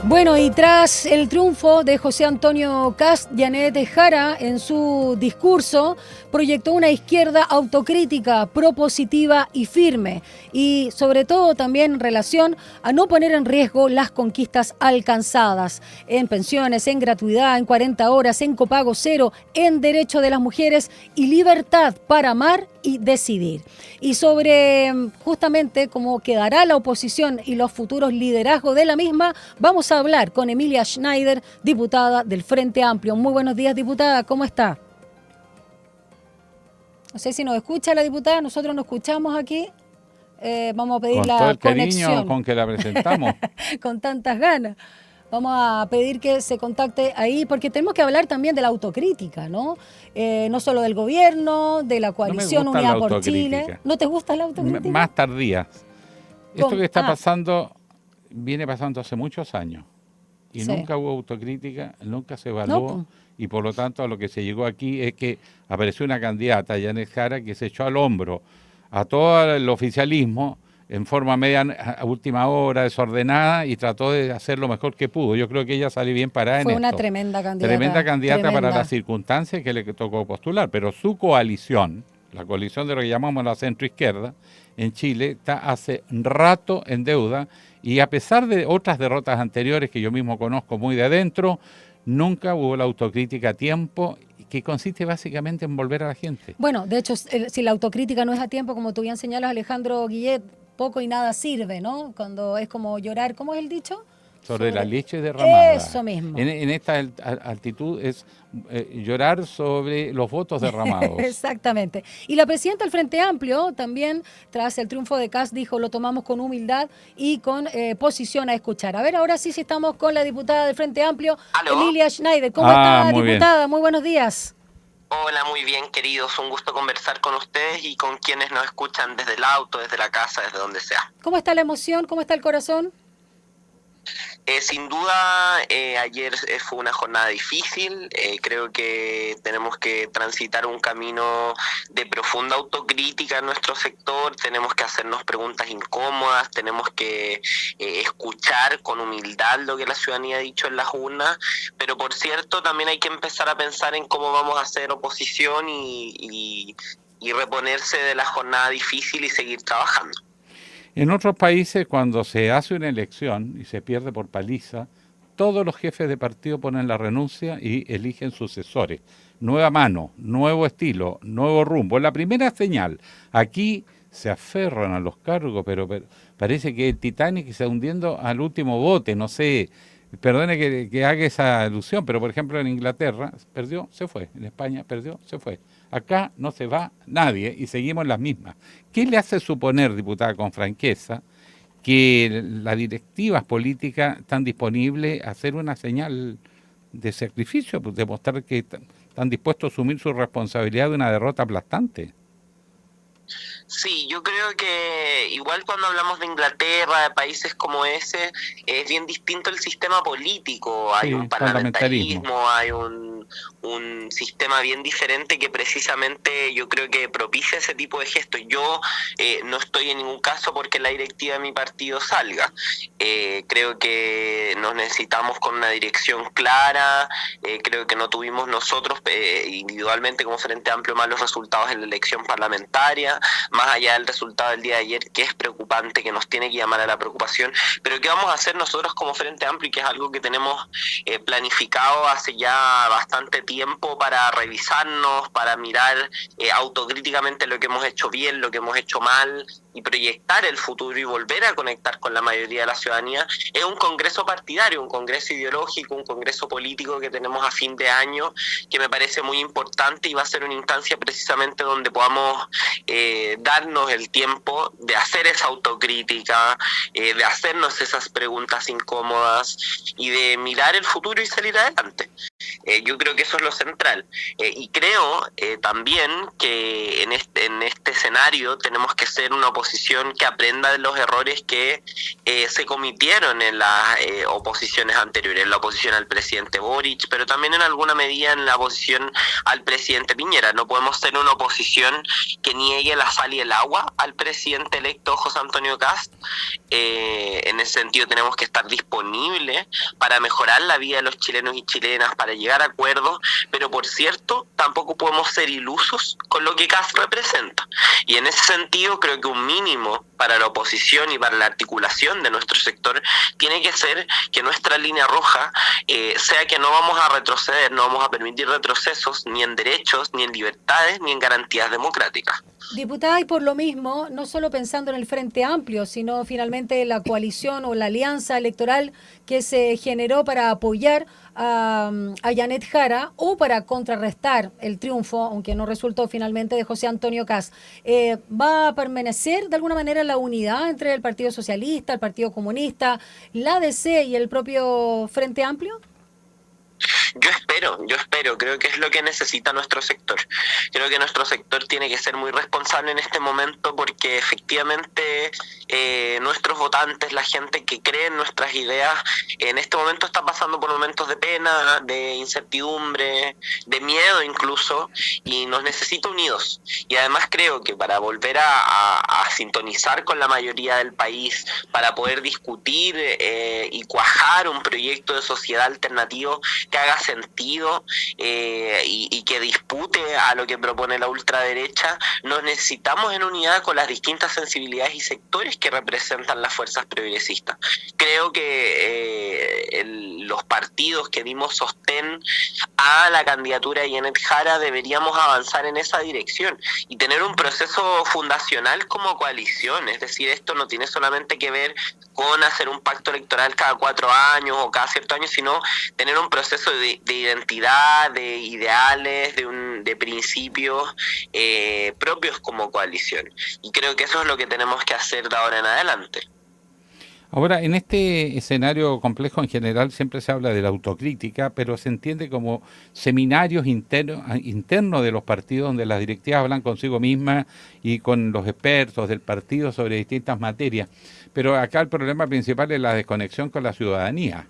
Bueno, y tras el triunfo de José Antonio Kast, Janet Jara en su discurso proyectó una izquierda autocrítica, propositiva y firme, y sobre todo también en relación a no poner en riesgo las conquistas alcanzadas en pensiones, en gratuidad, en 40 horas, en copago cero, en derecho de las mujeres y libertad para amar y decidir. Y sobre justamente cómo quedará la oposición y los futuros liderazgos de la misma, vamos a hablar con Emilia Schneider, diputada del Frente Amplio. Muy buenos días, diputada, ¿cómo está? No sé si nos escucha la diputada, nosotros nos escuchamos aquí. Vamos a pedir con la todo el conexión. Cariño con que la presentamos. Con tantas ganas. Vamos a pedir que se contacte ahí, porque tenemos que hablar también de la autocrítica, ¿no? No solo del gobierno, de la coalición Unidad por Chile. ¿No te gusta la autocrítica? Más tardías. Esto que está pasando, viene pasando hace muchos años. Y nunca hubo autocrítica, nunca se evaluó. Y por lo tanto, a lo que se llegó aquí es que apareció una candidata, Janet Jara, que se echó al hombro a todo el oficialismo en forma a última hora, desordenada, y trató de hacer lo mejor que pudo. Yo creo que ella salió bien parada en esto. Fue una tremenda candidata. Tremenda candidata para las circunstancias que le tocó postular. Pero su coalición, la coalición de lo que llamamos la centroizquierda, en Chile, está hace rato en deuda, y a pesar de otras derrotas anteriores que yo mismo conozco muy de adentro, nunca hubo la autocrítica a tiempo, que consiste básicamente en volver a la gente. Bueno, de hecho, si la autocrítica no es a tiempo, como tú bien señalas, Alejandro Guillet, poco y nada sirve, ¿no? Cuando es como llorar, ¿cómo es el dicho? Sobre la leche derramada. Eso mismo. En esta altitud es llorar sobre los votos derramados. Exactamente. Y la presidenta del Frente Amplio también, tras el triunfo de Kast, dijo, lo tomamos con humildad y con posición a escuchar. A ver, ahora sí estamos con la diputada del Frente Amplio, Emilia Schneider. ¿Cómo está, diputada? Bien. Muy buenos días. Hola, muy bien, queridos. Un gusto conversar con ustedes y con quienes nos escuchan desde el auto, desde la casa, desde donde sea. ¿Cómo está la emoción? ¿Cómo está el corazón? Sin duda, ayer fue una jornada difícil. Creo que tenemos que transitar un camino de profunda autocrítica en nuestro sector. Tenemos que hacernos preguntas incómodas, tenemos que escuchar con humildad lo que la ciudadanía ha dicho en las urnas, pero por cierto también hay que empezar a pensar en cómo vamos a hacer oposición y reponerse de la jornada difícil y seguir trabajando. En otros países, cuando se hace una elección y se pierde por paliza, todos los jefes de partido ponen la renuncia y eligen sucesores. Nueva mano, nuevo estilo, nuevo rumbo. Es la primera señal. Aquí se aferran a los cargos, pero parece que el Titanic se está hundiendo al último bote, no sé. Perdone que haga esa alusión, pero por ejemplo en Inglaterra perdió, se fue. En España perdió, se fue. Acá no se va nadie y seguimos las mismas. ¿Qué le hace suponer, diputada, con franqueza, que las directivas políticas están disponibles a hacer una señal de sacrificio, pues demostrar que están dispuestos a asumir su responsabilidad de una derrota aplastante? Sí, yo creo que igual cuando hablamos de Inglaterra, de países como ese, es bien distinto el sistema político. Hay un parlamentarismo, hay un sistema bien diferente que precisamente yo creo que propicia ese tipo de gestos. Yo no estoy en ningún caso porque la directiva de mi partido salga. Creo que nos necesitamos con una dirección clara. Creo que no tuvimos nosotros individualmente como Frente Amplio malos resultados en la elección parlamentaria, más allá del resultado del día de ayer, que es preocupante, que nos tiene que llamar a la preocupación. Pero ¿qué vamos a hacer nosotros como Frente Amplio? Y que es algo que tenemos planificado hace ya bastante tiempo para revisarnos, para mirar autocríticamente lo que hemos hecho bien, lo que hemos hecho mal, y proyectar el futuro y volver a conectar con la mayoría de la ciudadanía. Es un congreso partidario, un congreso ideológico, un congreso político que tenemos a fin de año, que me parece muy importante y va a ser una instancia precisamente donde podamos darnos el tiempo de hacer esa autocrítica, de hacernos esas preguntas incómodas y de mirar el futuro y salir adelante. Yo creo que eso es lo central. Y creo también que en este escenario tenemos que ser una oposición que aprenda de los errores que se cometieron en las oposiciones anteriores, en la oposición al presidente Boric, pero también en alguna medida en la oposición al presidente Piñera. No podemos ser una oposición que niegue la sal y el agua al presidente electo José Antonio Kast. En ese sentido tenemos que estar disponibles para mejorar la vida de los chilenos y chilenas, para llegar a acuerdos, pero por cierto tampoco podemos ser ilusos con lo que Kast representa. Y en ese sentido creo que un mínimo para la oposición y para la articulación de nuestro sector tiene que ser que nuestra línea roja sea que no vamos a retroceder, no vamos a permitir retrocesos ni en derechos, ni en libertades, ni en garantías democráticas. Diputada, y por lo mismo, no solo pensando en el Frente Amplio, sino finalmente la coalición o la alianza electoral que se generó para apoyar a Janet Jara o para contrarrestar el triunfo, aunque no resultó finalmente, de José Antonio Kast, ¿va a permanecer de alguna manera la unidad entre el Partido Socialista, el Partido Comunista, la ADC y el propio Frente Amplio? Yo espero, creo que es lo que necesita nuestro sector. Creo que nuestro sector tiene que ser muy responsable en este momento porque efectivamente nuestros votantes, la gente que cree en nuestras ideas, en este momento está pasando por momentos de pena, de incertidumbre, de miedo incluso, y nos necesita unidos. Y además creo que para volver a sintonizar con la mayoría del país, para poder discutir y cuajar un proyecto de sociedad alternativo que haga sentido y que dispute a lo que propone la ultraderecha, nos necesitamos en unidad con las distintas sensibilidades y sectores que representan las fuerzas progresistas. Creo que los partidos que dimos sostén a la candidatura de Janet Jara deberíamos avanzar en esa dirección y tener un proceso fundacional como coalición. Es decir, esto no tiene solamente que ver con hacer un pacto electoral cada 4 años o cada cierto año, sino tener un proceso de identidad, de ideales, de principios propios como coalición. Y creo que eso es lo que tenemos que hacer de ahora en adelante. Ahora, en este escenario complejo en general siempre se habla de la autocrítica, pero se entiende como seminarios internos de los partidos donde las directivas hablan consigo mismas y con los expertos del partido sobre distintas materias. Pero acá el problema principal es la desconexión con la ciudadanía.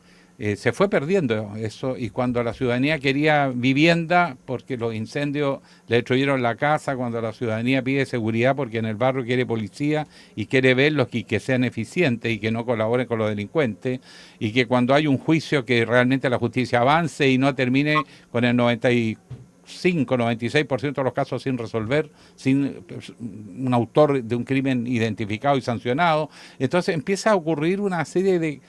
Se fue perdiendo eso, y cuando la ciudadanía quería vivienda porque los incendios le destruyeron la casa, cuando la ciudadanía pide seguridad porque en el barrio quiere policía y quiere verlos y que sean eficientes y que no colaboren con los delincuentes, y que cuando hay un juicio que realmente la justicia avance y no termine con el 96% de los casos sin resolver, sin un autor de un crimen identificado y sancionado. Entonces empieza a ocurrir una serie de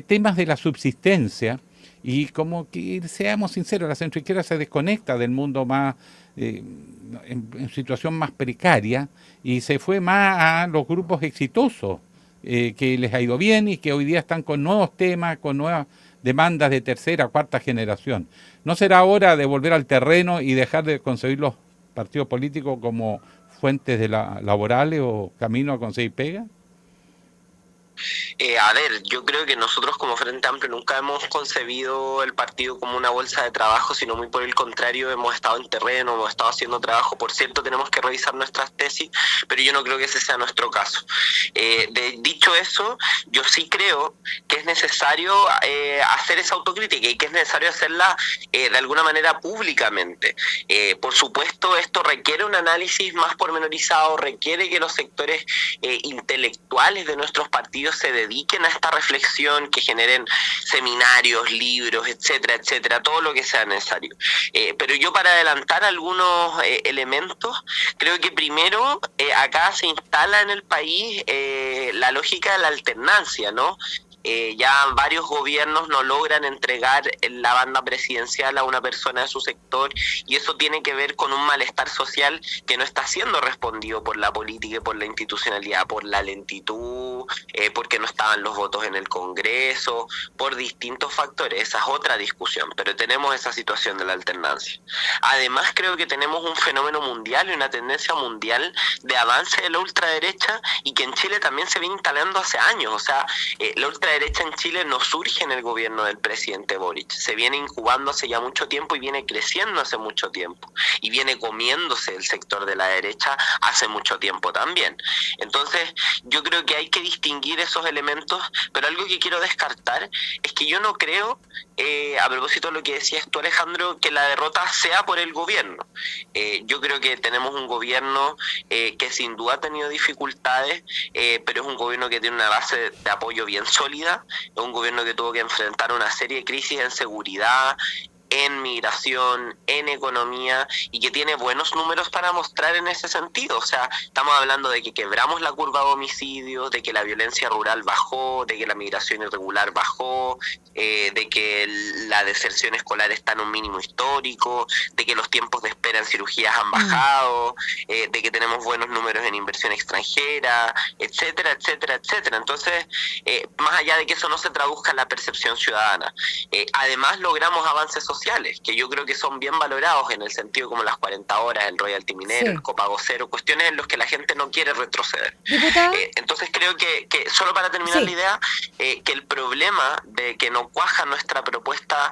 temas de la subsistencia, y como que, seamos sinceros, la centroizquierda se desconecta del mundo más en situación más precaria, y se fue más a los grupos exitosos que les ha ido bien y que hoy día están con nuevos temas, con nuevas demandas de tercera, cuarta generación. ¿No será hora de volver al terreno y dejar de concebir los partidos políticos como fuentes de laborales o camino a conseguir pega? A ver, yo creo que nosotros como Frente Amplio nunca hemos concebido el partido como una bolsa de trabajo, sino muy por el contrario, hemos estado en terreno, hemos estado haciendo trabajo. Por cierto, tenemos que revisar nuestras tesis, pero yo no creo que ese sea nuestro caso. Dicho eso, yo sí creo que es necesario hacer esa autocrítica y que es necesario hacerla de alguna manera públicamente. Por supuesto, esto requiere un análisis más pormenorizado, requiere que los sectores intelectuales de nuestros partidos se dediquen a esta reflexión, que generen seminarios, libros, etcétera, etcétera, todo lo que sea necesario. Pero yo, para adelantar algunos elementos, creo que primero acá se instala en el país la lógica de la alternancia, ¿no? Ya varios gobiernos no logran entregar la banda presidencial a una persona de su sector, y eso tiene que ver con un malestar social que no está siendo respondido por la política y por la institucionalidad, por la lentitud, porque no estaban los votos en el Congreso, por distintos factores. Esa es otra discusión, pero tenemos esa situación de la alternancia. Además, creo que tenemos un fenómeno mundial y una tendencia mundial de avance de la ultraderecha, y que en Chile también se viene instalando hace años. O sea, la ultraderecha en Chile no surge en el gobierno del presidente Boric, se viene incubando hace ya mucho tiempo y viene creciendo hace mucho tiempo, y viene comiéndose el sector de la derecha hace mucho tiempo también. Entonces, yo creo que hay que distinguir esos elementos, pero algo que quiero descartar es que yo no creo, a propósito de lo que decías tú, Alejandro, que la derrota sea por el gobierno. Yo creo que tenemos un gobierno que sin duda ha tenido dificultades, pero es un gobierno que tiene una base de apoyo bien sólida. Es un gobierno que tuvo que enfrentar una serie de crisis en seguridad, en migración, en economía, y que tiene buenos números para mostrar en ese sentido. O sea, estamos hablando de que quebramos la curva de homicidios, de que la violencia rural bajó, de que la migración irregular bajó, de que la deserción escolar está en un mínimo histórico, de que los tiempos de espera en cirugías han bajado, de que tenemos buenos números en inversión extranjera, etcétera, etcétera, etcétera. Entonces, más allá de que eso no se traduzca en la percepción ciudadana, además logramos avances sociales, que yo creo que son bien valorados, en el sentido como las 40 horas, el royalty minero, el copago cero, cuestiones en las que la gente no quiere retroceder. Entonces creo que solo para terminar la idea, que el problema de que no cuaja nuestra propuesta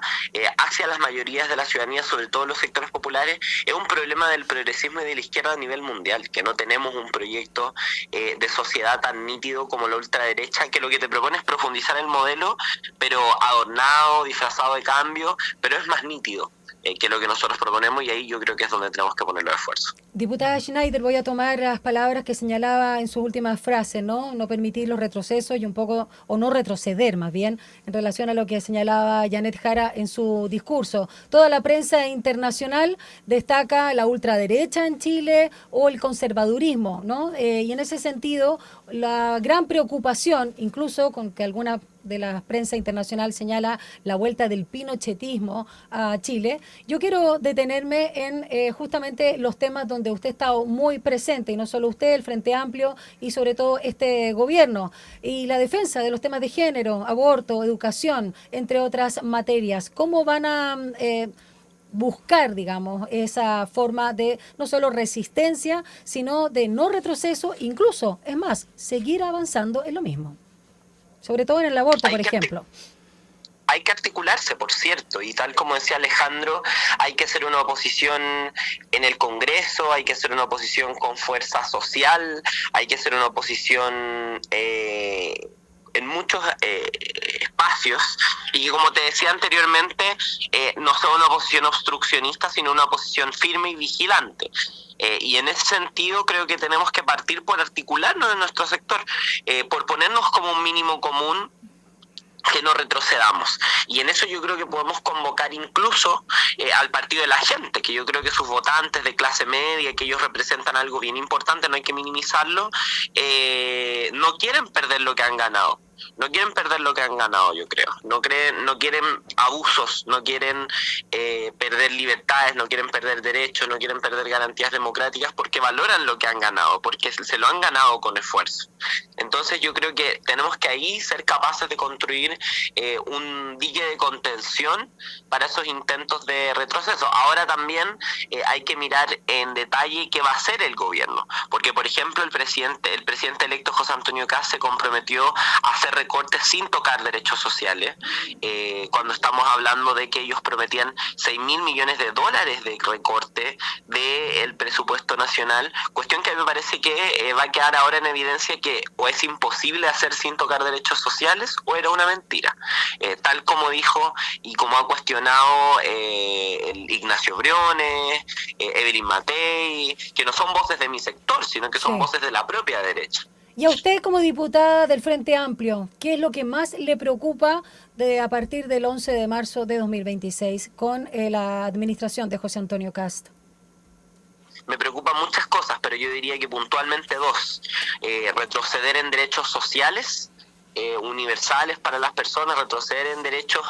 hacia las mayorías de la ciudadanía, sobre todo los sectores populares, es un problema del progresismo y de la izquierda a nivel mundial, que no tenemos un proyecto de sociedad tan nítido como la ultraderecha, que lo que te propone es profundizar el modelo, pero adornado, disfrazado de cambio, pero es más nítido que lo que nosotros proponemos, y ahí yo creo que es donde tenemos que poner los esfuerzos. Diputada Schneider, voy a tomar las palabras que señalaba en sus últimas frases, ¿no? No permitir los retrocesos y un poco, o no retroceder más bien, en relación a lo que señalaba Janet Jara en su discurso. Toda la prensa internacional destaca la ultraderecha en Chile o el conservadurismo, ¿no? Y en ese sentido, la gran preocupación, incluso con que alguna de la prensa internacional señala la vuelta del pinochetismo a Chile. Yo quiero detenerme en justamente los temas donde usted ha estado muy presente, y no solo usted, el Frente Amplio y sobre todo este gobierno, y la defensa de los temas de género, aborto, educación, entre otras materias. ¿Cómo van a buscar, digamos, esa forma de no solo resistencia, sino de no retroceso, incluso, es más, seguir avanzando en lo mismo? sobre todo en el aborto, por ejemplo. Hay que articularse, por cierto, y tal como decía Alejandro, hay que hacer una oposición en el Congreso, hay que hacer una oposición con fuerza social, hay que hacer una oposición en muchos espacios, y que, como te decía anteriormente, no sea una oposición obstruccionista, sino una oposición firme y vigilante. Y en ese sentido creo que tenemos que partir por articularnos en nuestro sector, por ponernos como un mínimo común, que no retrocedamos. Y en eso yo creo que podemos convocar incluso al partido de la gente, que yo creo que sus votantes de clase media, que ellos representan algo bien importante, no hay que minimizarlo, no quieren perder lo que han ganado. No quieren perder lo que han ganado, yo creo. No quieren abusos, no quieren perder libertades, no quieren perder derechos, no quieren perder garantías democráticas, porque valoran lo que han ganado, porque se lo han ganado con esfuerzo. Entonces yo creo que tenemos que ahí ser capaces de construir un dique de contención para esos intentos de retroceso. Ahora también hay que mirar en detalle qué va a hacer el gobierno, porque por ejemplo el presidente electo José Antonio Kast se comprometió a hacer recortes sin tocar derechos sociales, cuando estamos hablando de que ellos prometían $6.000 millones de recorte del presupuesto nacional, cuestión que me parece que va a quedar ahora en evidencia que o es imposible hacer sin tocar derechos sociales o era una mentira, tal como dijo y como ha cuestionado Ignacio Briones, Evelyn Matei, que no son voces de mi sector, sino que son voces de la propia derecha. Y a usted, como diputada del Frente Amplio, ¿qué es lo que más le preocupa a partir del 11 de marzo de 2026 con la administración de José Antonio Kast? Me preocupan muchas cosas, pero yo diría que puntualmente dos. Retroceder en derechos sociales universales para las personas, retroceder en derechos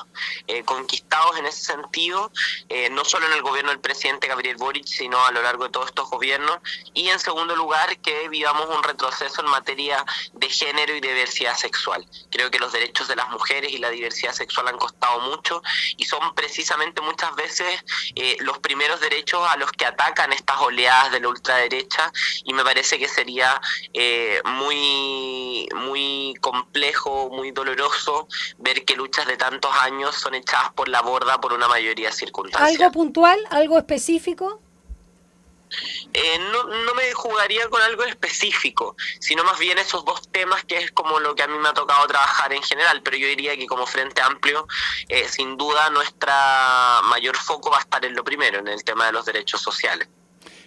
conquistados en ese sentido, no solo en el gobierno del presidente Gabriel Boric, sino a lo largo de todos estos gobiernos. Y en segundo lugar, que vivamos un retroceso en materia de género y diversidad sexual. Creo que los derechos de las mujeres y la diversidad sexual han costado mucho y son precisamente muchas veces los primeros derechos a los que atacan estas oleadas de la ultraderecha, y me parece que sería muy complejo, muy doloroso ver que luchas de tantos años son echadas por la borda por una mayoría circunstancial. ¿Algo puntual, algo específico? No me jugaría con algo específico, sino más bien esos dos temas, que es como lo que a mí me ha tocado trabajar en general, pero yo diría que como Frente Amplio, sin duda nuestra mayor foco va a estar en lo primero, en el tema de los derechos sociales.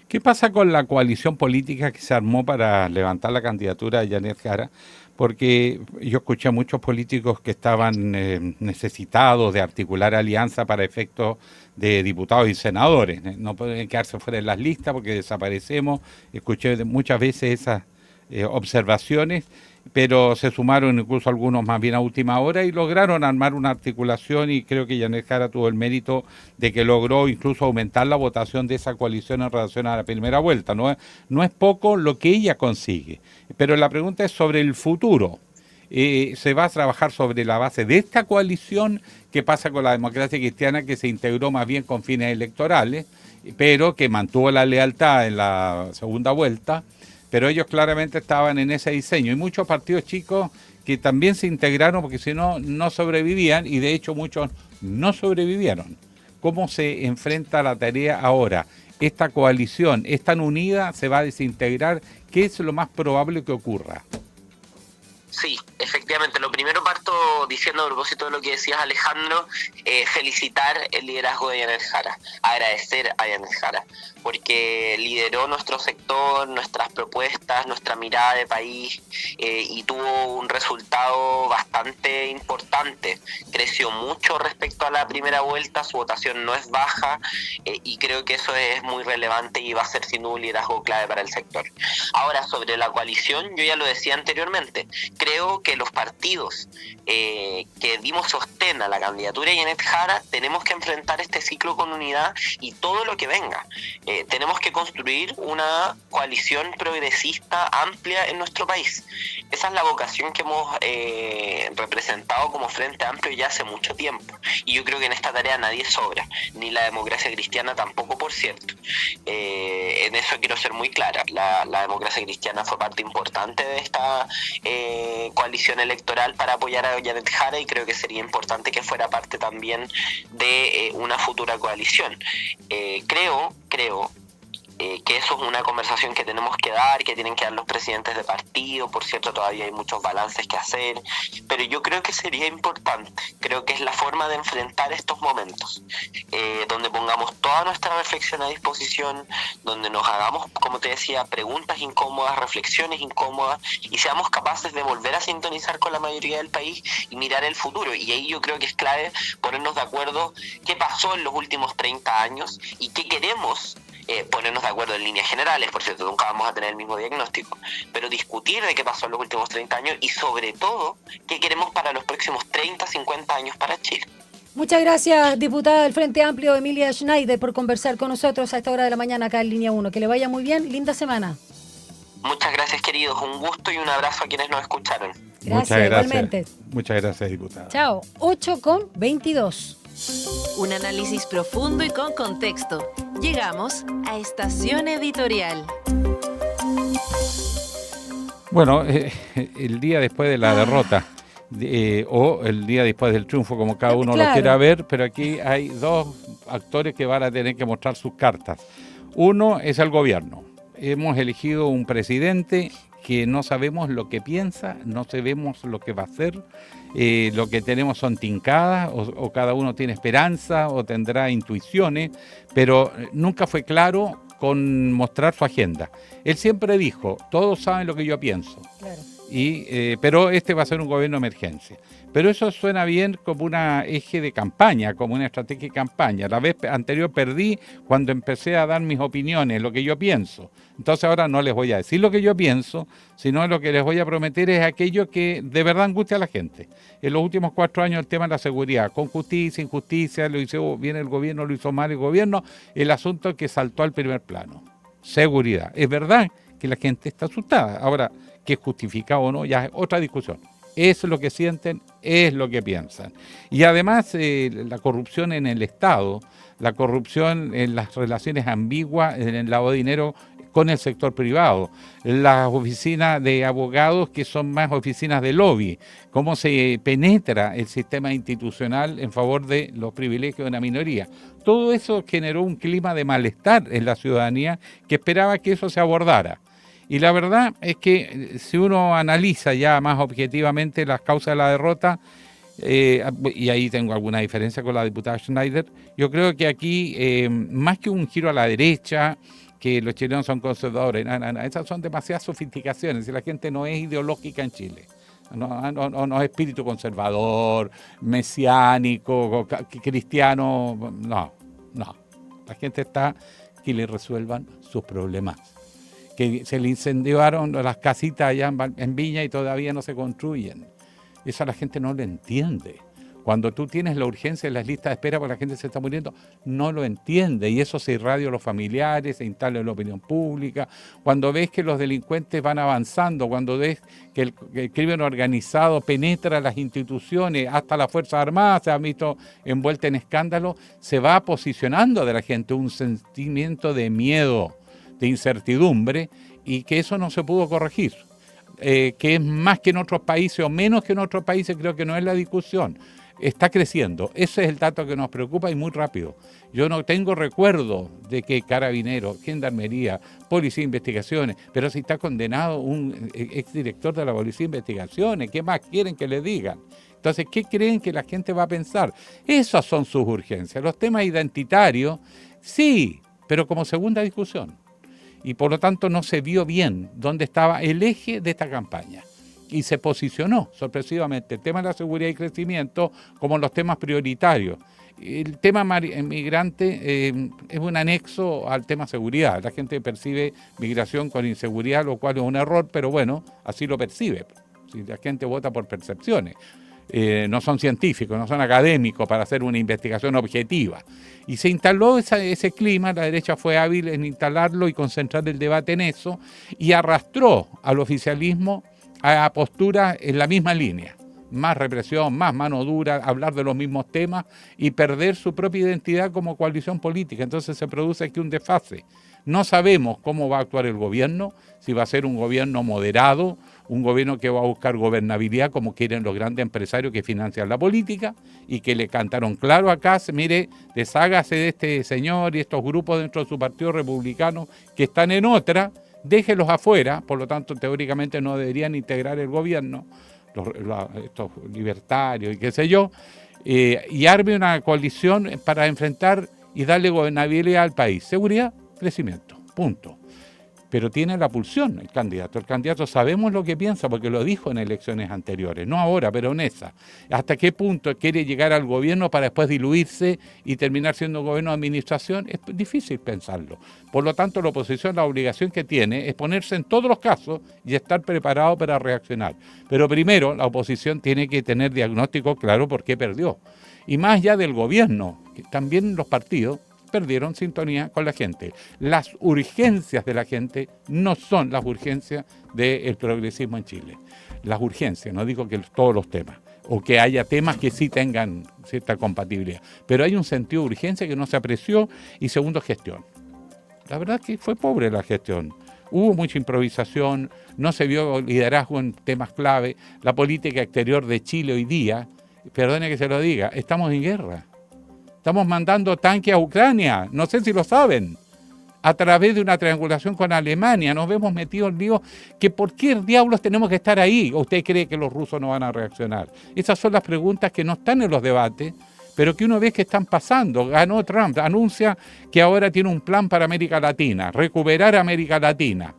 ¿Qué pasa con la coalición política que se armó para levantar la candidatura de Yanet Jara? Porque yo escuché a muchos políticos que estaban necesitados de articular alianza para efectos de diputados y senadores. No pueden quedarse fuera de las listas porque desaparecemos. Escuché muchas veces esas observaciones, pero se sumaron incluso algunos más bien a última hora y lograron armar una articulación, y creo que Yanet Jara tuvo el mérito de que logró incluso aumentar la votación de esa coalición en relación a la primera vuelta. No es poco lo que ella consigue, pero la pregunta es sobre el futuro. Se va a trabajar sobre la base de esta coalición. ¿Qué pasa con la democracia cristiana, que se integró más bien con fines electorales, pero que mantuvo la lealtad en la segunda vuelta? Pero ellos claramente estaban en ese diseño, y muchos partidos chicos que también se integraron porque si no, no sobrevivían, y de hecho muchos no sobrevivieron. ¿Cómo se enfrenta la tarea ahora? ¿Esta coalición es tan unida? ¿Se va a desintegrar? ¿Qué es lo más probable que ocurra? Sí, efectivamente. Lo primero parto diciendo, a propósito de lo que decías, Alejandro, felicitar el liderazgo de Yanet Jara, agradecer a Yanet Jara, porque lideró nuestro sector, nuestras propuestas, nuestra mirada de país, y tuvo un resultado bastante importante. Creció mucho respecto a la primera vuelta, su votación no es baja, y creo que eso es muy relevante y va a ser sin duda un liderazgo clave para el sector. Ahora, sobre la coalición, yo ya lo decía anteriormente, creo que los partidos que dimos sostén a la candidatura de Yanet Jara tenemos que enfrentar este ciclo con unidad y todo lo que venga. Tenemos que construir una coalición progresista amplia en nuestro país. Esa es la vocación que hemos representado como Frente Amplio ya hace mucho tiempo, y yo creo que en esta tarea nadie sobra, ni la democracia cristiana tampoco, por cierto. En eso quiero ser muy clara. La democracia cristiana fue parte importante de esta coalición coalición electoral para apoyar a Janet Jara, y creo que sería importante que fuera parte también de una futura coalición. Creo que eso es una conversación que tenemos que dar, que tienen que dar los presidentes de partido. Por cierto, todavía hay muchos balances que hacer, pero yo creo que sería importante, creo que es la forma de enfrentar estos momentos, donde pongamos toda nuestra reflexión a disposición, donde nos hagamos, como te decía, preguntas incómodas, reflexiones incómodas, y seamos capaces de volver a sintonizar con la mayoría del país y mirar el futuro. Y ahí yo creo que es clave ponernos de acuerdo qué pasó en los últimos 30 años y qué queremos, ponernos de acuerdo en líneas generales. Por cierto, nunca vamos a tener el mismo diagnóstico, pero discutir de qué pasó en los últimos 30 años y sobre todo qué queremos para los próximos 30, 50 años para Chile. Muchas gracias, diputada del Frente Amplio Emilia Schneider, por conversar con nosotros a esta hora de la mañana acá en Línea 1. Que le vaya muy bien, linda semana. Muchas gracias, queridos, un gusto y un abrazo a quienes nos escucharon. Gracias, igualmente. Muchas gracias, diputada. Chao, 8:22. Un análisis profundo y con contexto. Llegamos a Estación Editorial. Bueno, el día después de la derrota, o el día después del triunfo, como cada uno lo quiera ver, pero aquí hay dos actores que van a tener que mostrar sus cartas. Uno es el gobierno. Hemos elegido un presidente que no sabemos lo que piensa, no sabemos lo que va a hacer, lo que tenemos son tincadas, o cada uno tiene esperanza o tendrá intuiciones, pero nunca fue claro con mostrar su agenda. Él siempre dijo, todos saben lo que yo pienso, claro. Pero este va a ser un gobierno de emergencia. Pero eso suena bien como una eje de campaña, como una estrategia de campaña. La vez anterior perdí cuando empecé a dar mis opiniones, lo que yo pienso. Entonces ahora no les voy a decir lo que yo pienso, sino lo que les voy a prometer es aquello que de verdad angustia a la gente. En los últimos 4 años el tema de la seguridad, con justicia, injusticia, lo hizo bien el gobierno, lo hizo mal el gobierno, el asunto que saltó al primer plano. Seguridad. Es verdad que la gente está asustada. Ahora, que es justificado o no, ya es otra discusión. Es lo que sienten, es lo que piensan. Y además la corrupción en el Estado, la corrupción en las relaciones ambiguas, en el lavado de dinero con el sector privado, las oficinas de abogados que son más oficinas de lobby, cómo se penetra el sistema institucional en favor de los privilegios de una minoría. Todo eso generó un clima de malestar en la ciudadanía que esperaba que eso se abordara. Y la verdad es que si uno analiza ya más objetivamente las causas de la derrota, y ahí tengo alguna diferencia con la diputada Schneider, yo creo que aquí, más que un giro a la derecha, que los chilenos son conservadores, no, esas son demasiadas sofisticaciones y la gente no es ideológica en Chile. No es espíritu conservador, mesiánico, cristiano, no. La gente está que le resuelvan sus problemas. Que se le incendiaron las casitas allá en Viña y todavía no se construyen. Eso a la gente no lo entiende. Cuando tú tienes la urgencia en las listas de espera porque la gente se está muriendo, no lo entiende. Y eso se irradia a los familiares, se instala en la opinión pública. Cuando ves que los delincuentes van avanzando, cuando ves que el crimen organizado penetra las instituciones, hasta las Fuerzas Armadas se han visto envueltas en escándalos, se va posicionando de la gente un sentimiento de miedo, de incertidumbre, y que eso no se pudo corregir. Que es más que en otros países o menos que en otros países, creo que no es la discusión. Está creciendo. Ese es el dato que nos preocupa y muy rápido. Yo no tengo recuerdo de que Carabineros, Gendarmería, Policía de Investigaciones, pero si está condenado un exdirector de la Policía de Investigaciones, ¿qué más quieren que le digan? Entonces, ¿qué creen que la gente va a pensar? Esas son sus urgencias. Los temas identitarios, sí, pero como segunda discusión. Y por lo tanto no se vio bien dónde estaba el eje de esta campaña. Y se posicionó sorpresivamente el tema de la seguridad y crecimiento como los temas prioritarios. El tema migrante es un anexo al tema seguridad. La gente percibe migración con inseguridad, lo cual es un error, pero bueno, así lo percibe. Si la gente vota por percepciones. No son científicos, no son académicos para hacer una investigación objetiva. Y se instaló ese clima, la derecha fue hábil en instalarlo y concentrar el debate en eso, y arrastró al oficialismo a posturas en la misma línea. Más represión, más mano dura, hablar de los mismos temas y perder su propia identidad como coalición política. Entonces se produce aquí un desfase. No sabemos cómo va a actuar el gobierno, si va a ser un gobierno moderado, un gobierno que va a buscar gobernabilidad como quieren los grandes empresarios que financian la política y que le cantaron claro acá, mire, deshágase de este señor y estos grupos dentro de su partido republicano que están en otra, déjelos afuera, por lo tanto teóricamente no deberían integrar el gobierno, estos libertarios y qué sé yo, y arme una coalición para enfrentar y darle gobernabilidad al país. Seguridad, crecimiento, punto. Pero tiene la pulsión el candidato. El candidato sabemos lo que piensa porque lo dijo en elecciones anteriores, no ahora, pero en esa. ¿Hasta qué punto quiere llegar al gobierno para después diluirse y terminar siendo gobierno de administración? Es difícil pensarlo. Por lo tanto, la oposición, la obligación que tiene es ponerse en todos los casos y estar preparado para reaccionar. Pero primero, la oposición tiene que tener diagnóstico claro por qué perdió. Y más allá del gobierno, que también los partidos perdieron sintonía con la gente. Las urgencias de la gente no son las urgencias del progresismo en Chile. Las urgencias, no digo que todos los temas, o que haya temas que sí tengan cierta compatibilidad, pero hay un sentido de urgencia que no se apreció. Y segundo, gestión. La verdad que fue pobre la gestión. Hubo mucha improvisación, no se vio liderazgo en temas clave. La política exterior de Chile hoy día, perdone que se lo diga, estamos en guerra. Estamos mandando tanques a Ucrania, no sé si lo saben, a través de una triangulación con Alemania. Nos vemos metidos en líos que ¿por qué diablos tenemos que estar ahí? ¿O usted cree que los rusos no van a reaccionar? Esas son las preguntas que no están en los debates, pero que uno ve que están pasando. Ganó Trump, anuncia que ahora tiene un plan para América Latina, recuperar América Latina.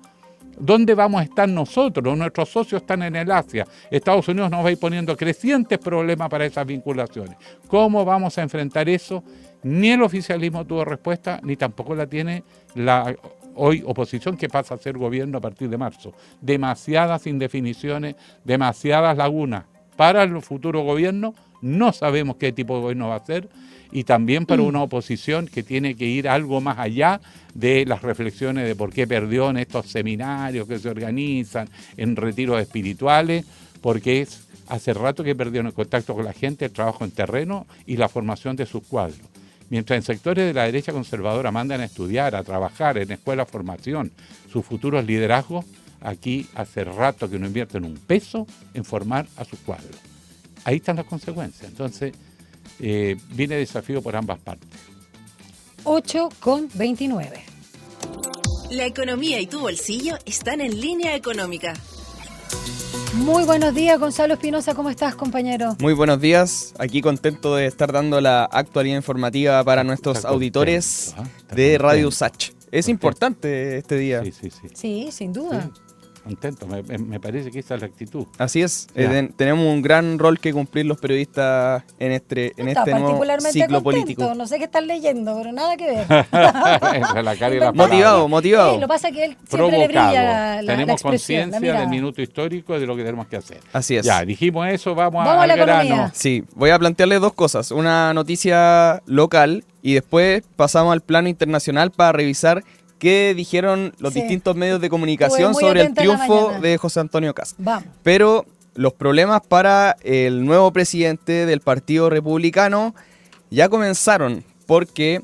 ¿Dónde vamos a estar nosotros? Nuestros socios están en el Asia. Estados Unidos nos va a ir poniendo crecientes problemas para esas vinculaciones. ¿Cómo vamos a enfrentar eso? Ni el oficialismo tuvo respuesta, ni tampoco la tiene la hoy oposición, que pasa a ser gobierno a partir de marzo. Demasiadas indefiniciones, demasiadas lagunas. Para el futuro gobierno no sabemos qué tipo de gobierno va a ser, y también para una oposición que tiene que ir algo más allá de las reflexiones de por qué perdió en estos seminarios que se organizan, en retiros espirituales, porque hace rato que perdieron el contacto con la gente, el trabajo en terreno y la formación de sus cuadros. Mientras en sectores de la derecha conservadora mandan a estudiar, a trabajar en escuela de formación sus futuros liderazgos, aquí hace rato que no invierten un peso en formar a sus cuadros. Ahí están las consecuencias. Entonces, viene desafío por ambas partes. 8:29. La economía y tu bolsillo están en Línea Económica. Muy buenos días, Gonzalo Espinosa, ¿cómo estás, compañero? Muy buenos días, aquí contento de estar dando la actualidad informativa para nuestros auditores de Radio USACH. Es importante este día. Sí, sin duda. Sí. Contento, me parece que esa es la actitud. Así es, tenemos un gran rol que cumplir los periodistas en este nuevo ciclo político. No sé qué están leyendo, pero nada que ver. Motivado. Lo que pasa es que él siempre le brilla tenemos la conciencia del minuto histórico y de lo que tenemos que hacer. Así es. Ya, dijimos eso, vamos a la grano. economía. Sí, voy a plantearles dos cosas, una noticia local y después pasamos al plano internacional para revisar qué dijeron los distintos medios de comunicación sobre el triunfo de José Antonio Kast. Vamos. Pero los problemas para el nuevo presidente del Partido Republicano ya comenzaron, porque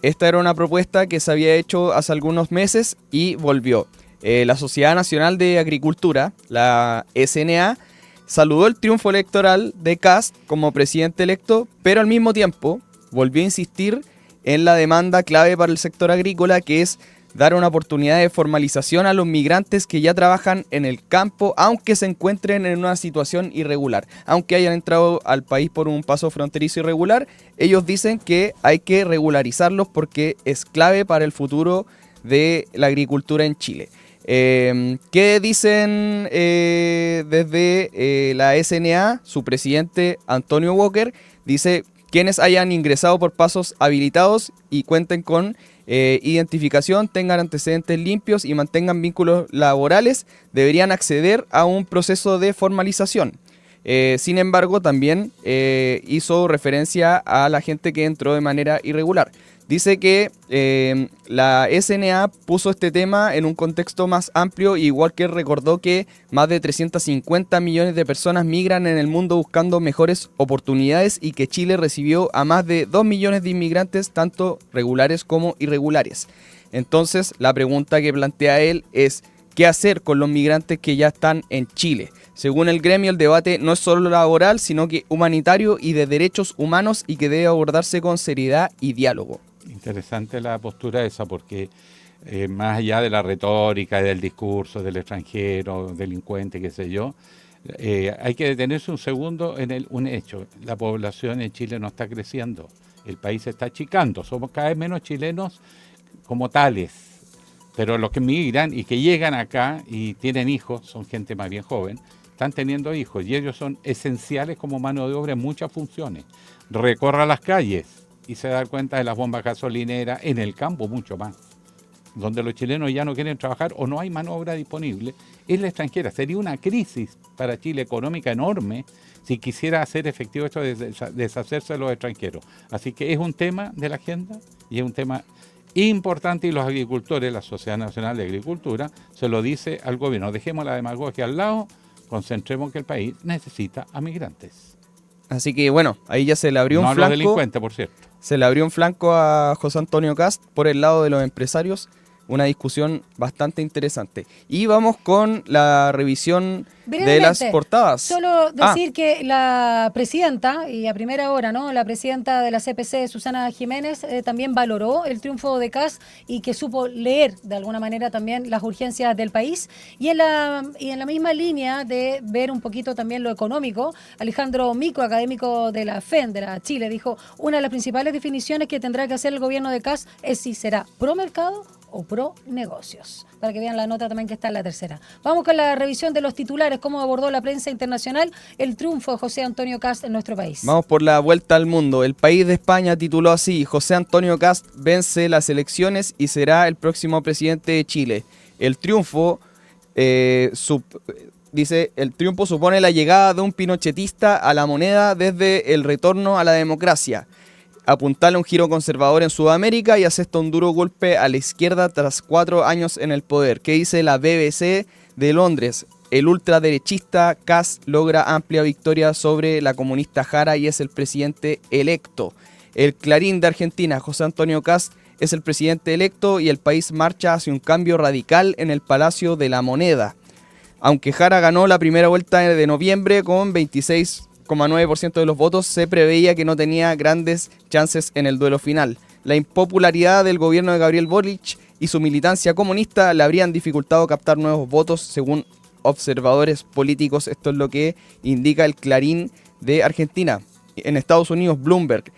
esta era una propuesta que se había hecho hace algunos meses y volvió. La Sociedad Nacional de Agricultura, la SNA, saludó el triunfo electoral de Kast como presidente electo, pero al mismo tiempo volvió a insistir en la demanda clave para el sector agrícola, que es dar una oportunidad de formalización a los migrantes que ya trabajan en el campo, aunque se encuentren en una situación irregular. Aunque hayan entrado al país por un paso fronterizo irregular, ellos dicen que hay que regularizarlos porque es clave para el futuro de la agricultura en Chile. ¿Qué dicen desde la SNA? Su presidente, Antonio Walker, dice: quienes hayan ingresado por pasos habilitados y cuenten con identificación, tengan antecedentes limpios y mantengan vínculos laborales, deberían acceder a un proceso de formalización. Sin embargo, también hizo referencia a la gente que entró de manera irregular. Dice que la SNA puso este tema en un contexto más amplio, y Walker recordó que más de 350 millones de personas migran en el mundo buscando mejores oportunidades y que Chile recibió a más de 2 millones de inmigrantes, tanto regulares como irregulares. Entonces, la pregunta que plantea él es ¿qué hacer con los migrantes que ya están en Chile? Según el gremio, el debate no es solo laboral, sino que humanitario y de derechos humanos y que debe abordarse con seriedad y diálogo. Interesante la postura esa, porque más allá de la retórica y del discurso del extranjero, delincuente, qué sé yo, hay que detenerse un segundo en un hecho. La población en Chile no está creciendo, el país se está achicando, somos cada vez menos chilenos como tales, pero los que migran y que llegan acá y tienen hijos, son gente más bien joven, están teniendo hijos y ellos son esenciales como mano de obra en muchas funciones. Recorra las calles y se da cuenta de las bombas gasolineras, en el campo mucho más, donde los chilenos ya no quieren trabajar o no hay mano de obra disponible, es la extranjera. Sería una crisis para Chile económica enorme si quisiera hacer efectivo esto de deshacerse de los extranjeros. Así que es un tema de la agenda y es un tema importante, y los agricultores, la Sociedad Nacional de Agricultura, se lo dice al gobierno: dejemos la demagogia al lado, concentremos que el país necesita a migrantes. Así que bueno, ahí ya se le abrió un flanco. No a los delincuentes, por cierto. Se le abrió un flanco a José Antonio Kast por el lado de los empresarios. Una discusión bastante interesante. Y vamos con la revisión de las portadas. Solo decir que la presidenta, y a primera hora, ¿no? La presidenta de la CPC, Susana Jiménez, también valoró el triunfo de Kast y que supo leer de alguna manera también las urgencias del país. Y en la misma línea de ver un poquito también lo económico, Alejandro Mico, académico de la FEN, de la Chile, dijo: una de las principales definiciones que tendrá que hacer el gobierno de Kast es si será pro mercado o pro negocios, para que vean la nota también que está en la tercera. Vamos con la revisión de los titulares, cómo abordó la prensa internacional el triunfo de José Antonio Kast en nuestro país. Vamos por la vuelta al mundo. El País de España tituló así: José Antonio Kast vence las elecciones y será el próximo presidente de Chile. El triunfo, dice, el triunfo supone la llegada de un pinochetista a la moneda desde el retorno a la democracia. Apuntala un giro conservador en Sudamérica y asesta un duro golpe a la izquierda tras 4 años en el poder. ¿Qué dice la BBC de Londres? El ultraderechista Kast logra amplia victoria sobre la comunista Jara y es el presidente electo. El Clarín de Argentina: José Antonio Kast es el presidente electo y el país marcha hacia un cambio radical en el Palacio de la Moneda. Aunque Jara ganó la primera vuelta de noviembre con 26,9% de los votos, se preveía que no tenía grandes chances en el duelo final. La impopularidad del gobierno de Gabriel Boric y su militancia comunista le habrían dificultado captar nuevos votos, según observadores políticos. Esto es lo que indica el Clarín de Argentina. En Estados Unidos, Bloomberg: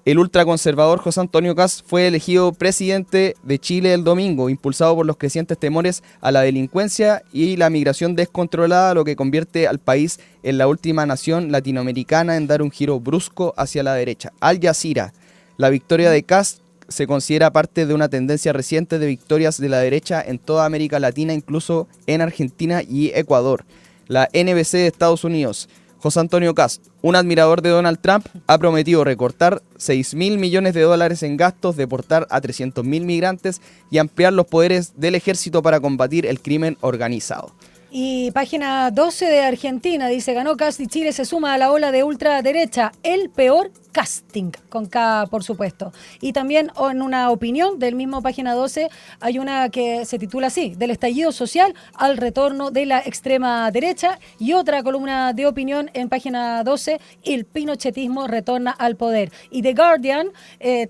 el ultraconservador José Antonio Kast fue elegido presidente de Chile el domingo, impulsado por los crecientes temores a la delincuencia y la migración descontrolada, lo que convierte al país en la última nación latinoamericana en dar un giro brusco hacia la derecha. Al Jazeera: la victoria de Kast se considera parte de una tendencia reciente de victorias de la derecha en toda América Latina, incluso en Argentina y Ecuador. La NBC de Estados Unidos: José Antonio Kast, un admirador de Donald Trump, ha prometido recortar $6.000 millones en gastos, deportar a 300.000 migrantes y ampliar los poderes del ejército para combatir el crimen organizado. Y página 12 de Argentina dice: ganó Kast y Chile se suma a la ola de ultraderecha. El peor casting, con K por supuesto. Y también en una opinión del mismo página 12 hay una que se titula así: del estallido social al retorno de la extrema derecha, y otra columna de opinión en página 12: el pinochetismo retorna al poder. Y The Guardian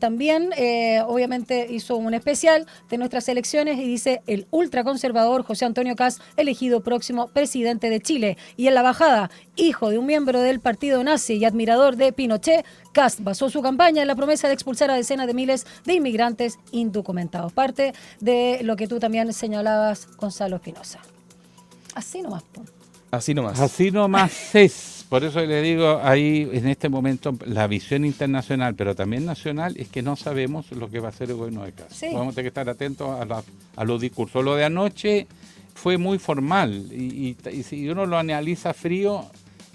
también obviamente hizo un especial de nuestras elecciones y dice: el ultraconservador José Antonio Kast elegido próximo presidente de Chile. Y en la bajada: hijo de un miembro del partido nazi y admirador de Pinochet, Kast basó su campaña en la promesa de expulsar a decenas de miles de inmigrantes indocumentados. Parte de lo que tú también señalabas, Gonzalo Espinosa. Así nomás. Así nomás. Así nomás es. Por eso le digo, ahí en este momento la visión internacional, pero también nacional, es que no sabemos lo que va a hacer el gobierno de Kast. Sí. Vamos a tener que estar atentos a los discursos. Lo de anoche fue muy formal y si uno lo analiza frío,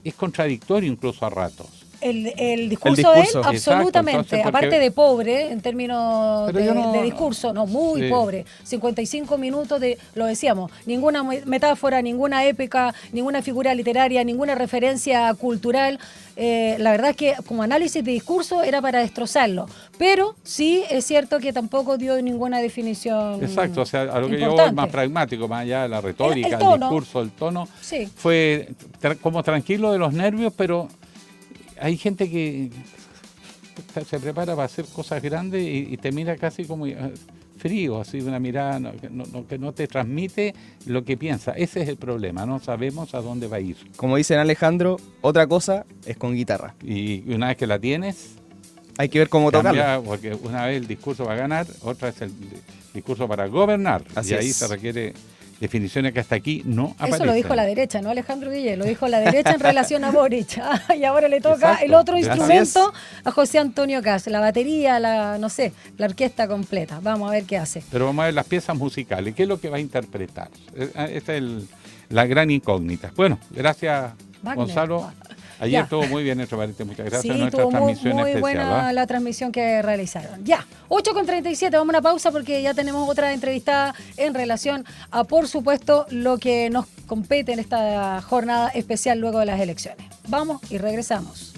es contradictorio incluso a ratos. El discurso de él, absolutamente. Exacto, entonces, aparte de pobre, en términos de discurso, muy sí. pobre. 55 minutos de, lo decíamos, ninguna metáfora, ninguna épica, ninguna figura literaria, ninguna referencia cultural. La verdad es que como análisis de discurso era para destrozarlo. Pero sí es cierto que tampoco dio ninguna definición. Exacto, o sea, a lo que importante. yo voy más pragmático, más allá de la retórica, el discurso, el tono, sí. Fue como tranquilo de los nervios, pero hay gente que se prepara para hacer cosas grandes y te mira casi como frío, así una mirada que no te transmite lo que piensa. Ese es el problema, no sabemos a dónde va a ir. Como dicen Alejandro, otra cosa es con guitarra. Y una vez que la tienes, hay que ver cómo tocarla. Porque una vez el discurso va a ganar, otra es el discurso para gobernar. Así y ahí es. se requiere definiciones que hasta aquí no aparecen. Eso lo dijo la derecha, ¿no, Alejandro Guille? Lo dijo la derecha en relación a Boric. Y ahora le toca Exacto. el otro instrumento a José Antonio Caz, la batería, la orquesta completa. Vamos a ver qué hace. Pero vamos a ver las piezas musicales. ¿Qué es lo que va a interpretar? Esta es la gran incógnita. Bueno, gracias, Wagner. Gonzalo. Ayer estuvo muy bien nuestro Valente. Muchas gracias. Sí, Nuestra estuvo transmisión muy especial. buena la transmisión que realizaron. Ya, 8:37, vamos a una pausa porque ya tenemos otra entrevistada en relación a, por supuesto, lo que nos compete en esta jornada especial luego de las elecciones. Vamos y regresamos.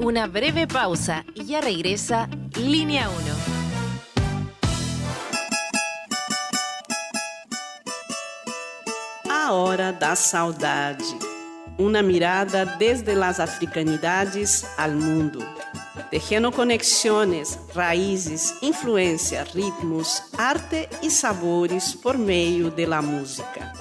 Una breve pausa y ya regresa Línea 1. A Hora da Saudade. Uma mirada desde as africanidades ao mundo. Tejendo conexões, raízes, influência, ritmos, arte e sabores por meio de la música.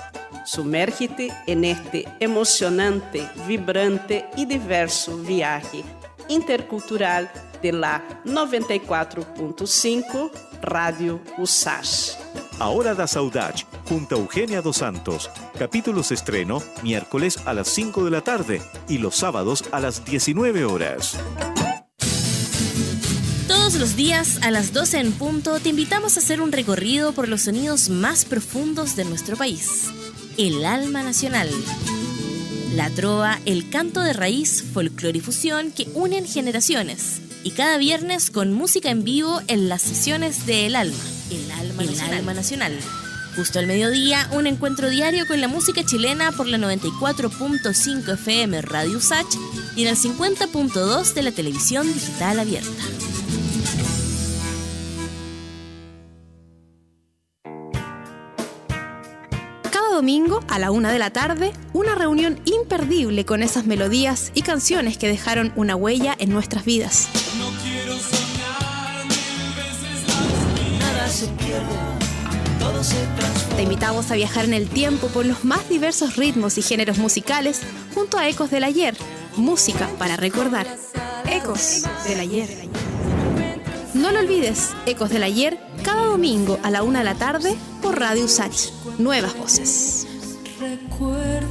Sumérgete en este emocionante, vibrante e diverso viaje intercultural de la 94.5 Radio USACH. A Hora da Saudade, junto a Eugenia Dos Santos. Capítulos estreno miércoles a las 5 de la tarde y los sábados a las 19 horas. Todos los días a las 12 en punto te invitamos a hacer un recorrido por los sonidos más profundos de nuestro país. El alma nacional. La trova, el canto de raíz, folclore y fusión que unen generaciones. Y cada viernes con música en vivo en las sesiones de El Alma. El Alma Nacional. Justo al mediodía, un encuentro diario con la música chilena por la 94.5 FM Radio USACH y en el 50.2 de la televisión digital abierta. Cada domingo a la 1 de la tarde, una reunión imperdible con esas melodías y canciones que dejaron una huella en nuestras vidas. No quiero soñar 1000 veces las nada se pierde, todo se transforma. Te invitamos a viajar en el tiempo por los más diversos ritmos y géneros musicales junto a Ecos del Ayer, música para recordar. Ecos del Ayer. No lo olvides, Ecos del Ayer, cada domingo a la 1 de la tarde por Radio USACH. Nuevas voces. Recuerdos.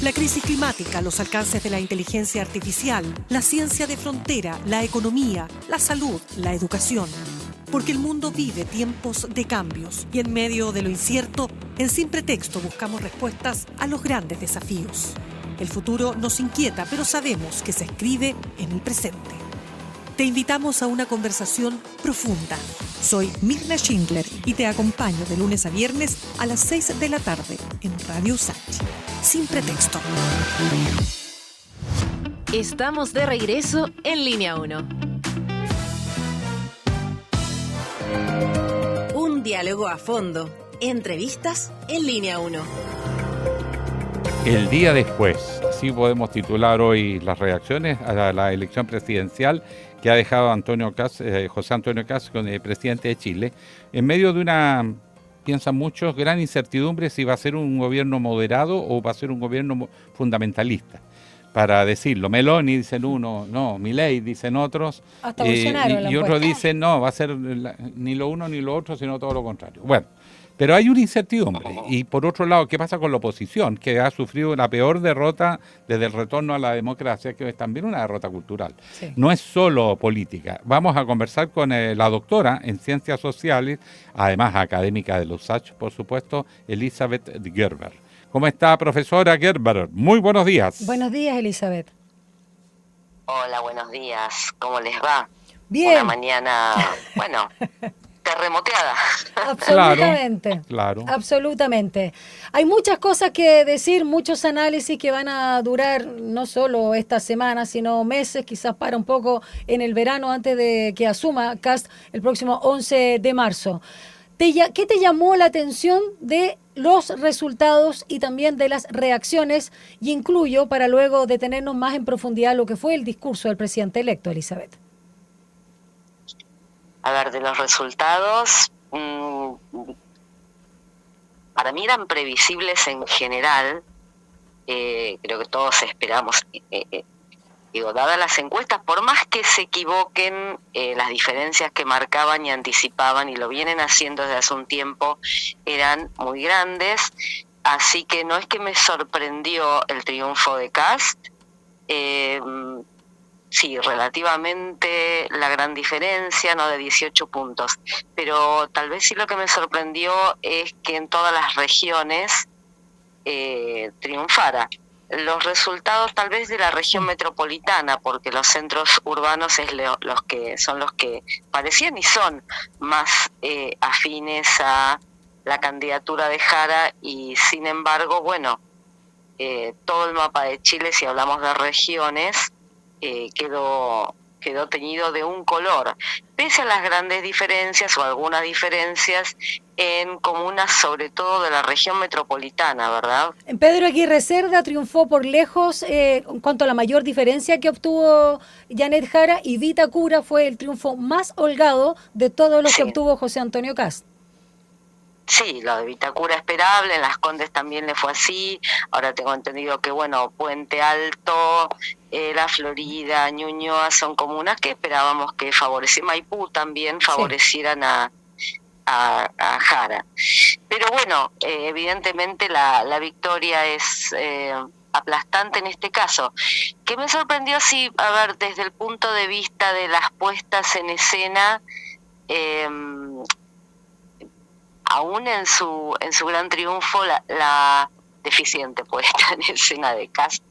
La crisis climática, los alcances de la inteligencia artificial, la ciencia de frontera, la economía, la salud, la educación. Porque el mundo vive tiempos de cambios y en medio de lo incierto, en Sin Pretexto buscamos respuestas a los grandes desafíos. El futuro nos inquieta, pero sabemos que se escribe en el presente. Te invitamos a una conversación profunda. Soy Mirna Schindler y te acompaño de lunes a viernes a las 6 de la tarde en Radio USACH. Sin Pretexto. Estamos de regreso en Línea 1. Un diálogo a fondo. Entrevistas en Línea 1. El día después, así podemos titular hoy las reacciones a la elección presidencial que ha dejado José Antonio Caz, presidente de Chile, en medio de una, piensan muchos, gran incertidumbre si va a ser un gobierno moderado o va a ser un gobierno fundamentalista. Para decirlo, Meloni dicen uno, no, Milei dicen otros, Hasta Bolsonaro y otros dicen no, va a ser ni lo uno ni lo otro, sino todo lo contrario. Bueno, Pero hay una incertidumbre. Y por otro lado, ¿qué pasa con la oposición? Que ha sufrido la peor derrota desde el retorno a la democracia, que es también una derrota cultural. Sí. No es solo política. Vamos a conversar con la doctora en Ciencias Sociales, además académica de la USACH, por supuesto, Elizabeth Gerber. ¿Cómo está, profesora Gerber? Muy buenos días. Buenos días, Elizabeth. Hola, buenos días. ¿Cómo les va? Bien. Una mañana, bueno, terremoteada. Absolutamente. Claro. Absolutamente. Hay muchas cosas que decir, muchos análisis que van a durar no solo esta semana, sino meses, quizás para un poco en el verano antes de que asuma Kast el próximo 11 de marzo. ¿Qué te llamó la atención de los resultados y también de las reacciones? Y incluyo, para luego detenernos más en profundidad, lo que fue el discurso del presidente electo, Elizabeth. A ver, de los resultados, para mí eran previsibles en general. Creo que todos esperamos, dadas las encuestas, por más que se equivoquen, las diferencias que marcaban y anticipaban, y lo vienen haciendo desde hace un tiempo, eran muy grandes. Así que no es que me sorprendió el triunfo de Kast. Sí, relativamente la gran diferencia, no de 18 puntos, pero tal vez sí lo que me sorprendió es que en todas las regiones triunfara. Los resultados tal vez de la región metropolitana, porque los centros urbanos son los que parecían y son más afines a la candidatura de Jara, y sin embargo, bueno, todo el mapa de Chile, si hablamos de regiones, quedó teñido de un color, pese a las grandes diferencias o algunas diferencias en comunas, sobre todo de la región metropolitana, ¿verdad? Pedro Aguirre Cerda triunfó por lejos en cuanto a la mayor diferencia que obtuvo Janet Jara, y Vitacura fue el triunfo más holgado de todos los que obtuvo José Antonio Kast. Sí, lo de Vitacura esperable, en Las Condes también le fue así. Ahora tengo entendido que, bueno, Puente Alto, La Florida, Ñuñoa son comunas que esperábamos que favorecieran, Maipú también favorecieran a Jara. Pero bueno, evidentemente la victoria es aplastante en este caso. ¿Qué me sorprendió? Sí, a ver, desde el punto de vista de las puestas en escena, aún en su gran triunfo, la deficiente puesta en escena de Kast,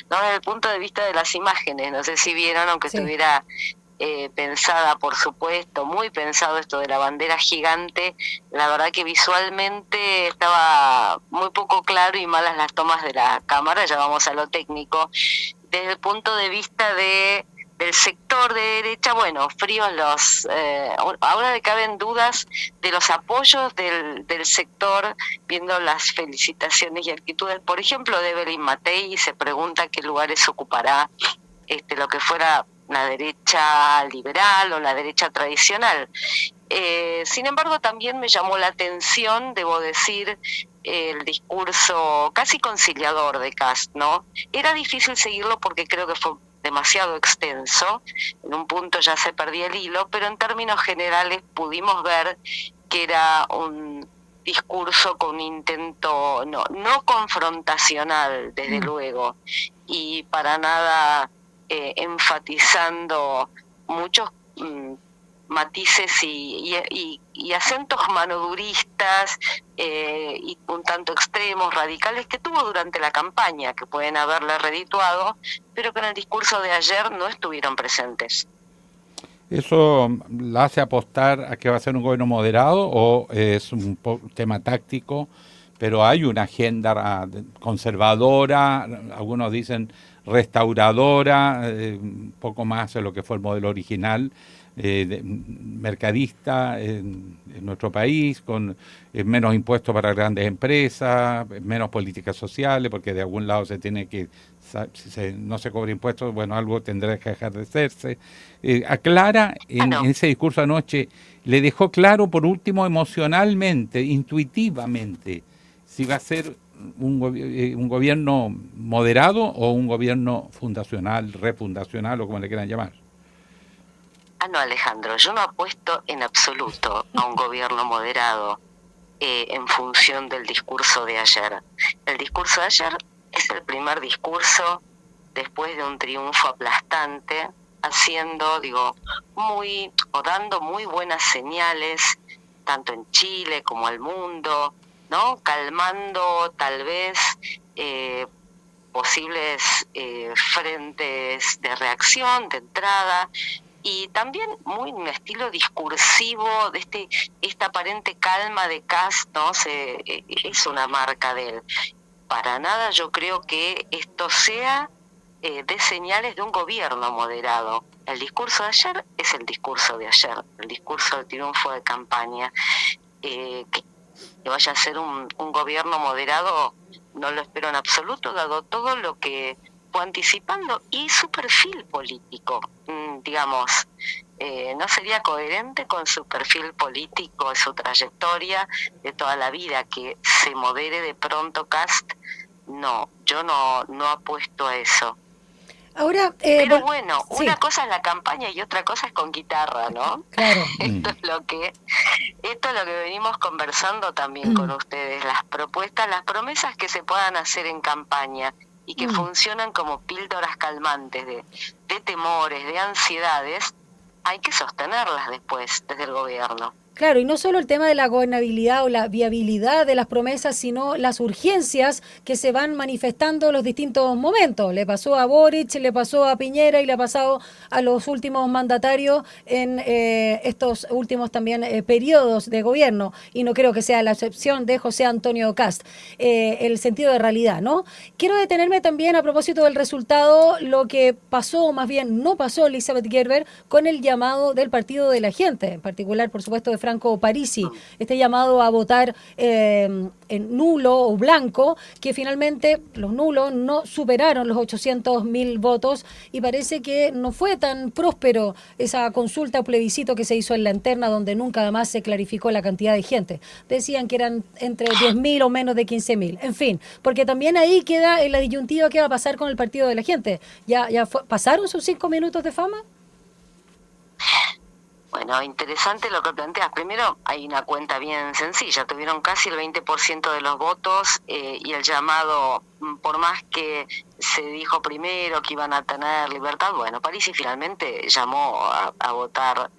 ¿no? Desde el punto de vista de las imágenes, no sé si vieron, aunque estuviera pensada, por supuesto, muy pensado esto de la bandera gigante, la verdad que visualmente estaba muy poco claro y malas las tomas de la cámara. Ya vamos a lo técnico. Desde el punto de vista del sector de derecha, bueno, fríos ahora caben dudas de los apoyos del sector, viendo las felicitaciones y actitudes, por ejemplo, de Evelyn Matei, y se pregunta qué lugares ocupará lo que fuera la derecha liberal o la derecha tradicional. Sin embargo, también me llamó la atención, debo decir, el discurso casi conciliador de Kast, ¿no? Era difícil seguirlo porque creo que fue demasiado extenso, en un punto ya se perdía el hilo, pero en términos generales pudimos ver que era un discurso con un intento no confrontacional, desde luego, y para nada enfatizando muchos matices y acentos manoduristas y un tanto extremos, radicales, que tuvo durante la campaña, que pueden haberle redituado, pero que en el discurso de ayer no estuvieron presentes. ¿Eso la hace apostar a que va a ser un gobierno moderado o es un tema táctico? Pero hay una agenda conservadora, algunos dicen restauradora, un poco más de lo que fue el modelo original, mercadista en nuestro país, con menos impuestos para grandes empresas, menos políticas sociales, porque de algún lado se tiene que, si no se cobra impuestos, bueno, algo tendrá que dejar de hacerse. Aclara en ese discurso anoche, le dejó claro por último emocionalmente, intuitivamente, si va a ser un gobierno moderado o un gobierno fundacional, refundacional o como le quieran llamar. No, Alejandro, yo no apuesto en absoluto a un gobierno moderado. en función del discurso de ayer. El discurso de ayer es el primer discurso después de un triunfo aplastante, dando muy buenas señales, tanto en Chile como al mundo, ¿no? Calmando tal vez posibles frentes de reacción, de entrada, y también muy un estilo discursivo de esta aparente calma de Kast, ¿no? Es una marca de él. Para nada yo creo que esto sea de señales de un gobierno moderado. El discurso de ayer es el discurso de ayer, el discurso del triunfo de campaña. Que vaya a ser un gobierno moderado no lo espero en absoluto, dado todo lo que fue anticipando y su perfil político, digamos, no sería coherente con su perfil político, su trayectoria de toda la vida, que se modere de pronto Kast. No, yo no apuesto a eso. Ahora, pero bueno, sí. Una cosa es la campaña y otra cosa es con guitarra, ¿no? Claro. Esto es lo que venimos conversando también con ustedes, las propuestas, las promesas que se puedan hacer en campaña y que funcionan como píldoras calmantes de temores, de ansiedades, hay que sostenerlas después desde el gobierno. Claro, y no solo el tema de la gobernabilidad o la viabilidad de las promesas, sino las urgencias que se van manifestando en los distintos momentos. Le pasó a Boric, le pasó a Piñera y le ha pasado a los últimos mandatarios en estos últimos también periodos de gobierno. Y no creo que sea la excepción de José Antonio Kast, el sentido de realidad, ¿no? Quiero detenerme también a propósito del resultado, lo que pasó, o más bien no pasó, Elizabeth Gerber, con el llamado del Partido de la Gente, en particular, por supuesto, de Franco Parisi, este llamado a votar en nulo o blanco, que finalmente los nulos no superaron los 800.000 votos y parece que no fue tan próspero esa consulta o plebiscito que se hizo en la interna, donde nunca además se clarificó la cantidad de gente. Decían que eran entre 10.000 o menos de 15.000. En fin, porque también ahí queda en la disyuntiva qué va a pasar con el Partido de la Gente. ¿Pasaron sus 5 minutos de fama? Bueno, interesante lo que planteas. Primero, hay una cuenta bien sencilla. Tuvieron casi el 20% de los votos y el llamado, por más que se dijo primero que iban a tener libertad, bueno, Parisi finalmente llamó a votar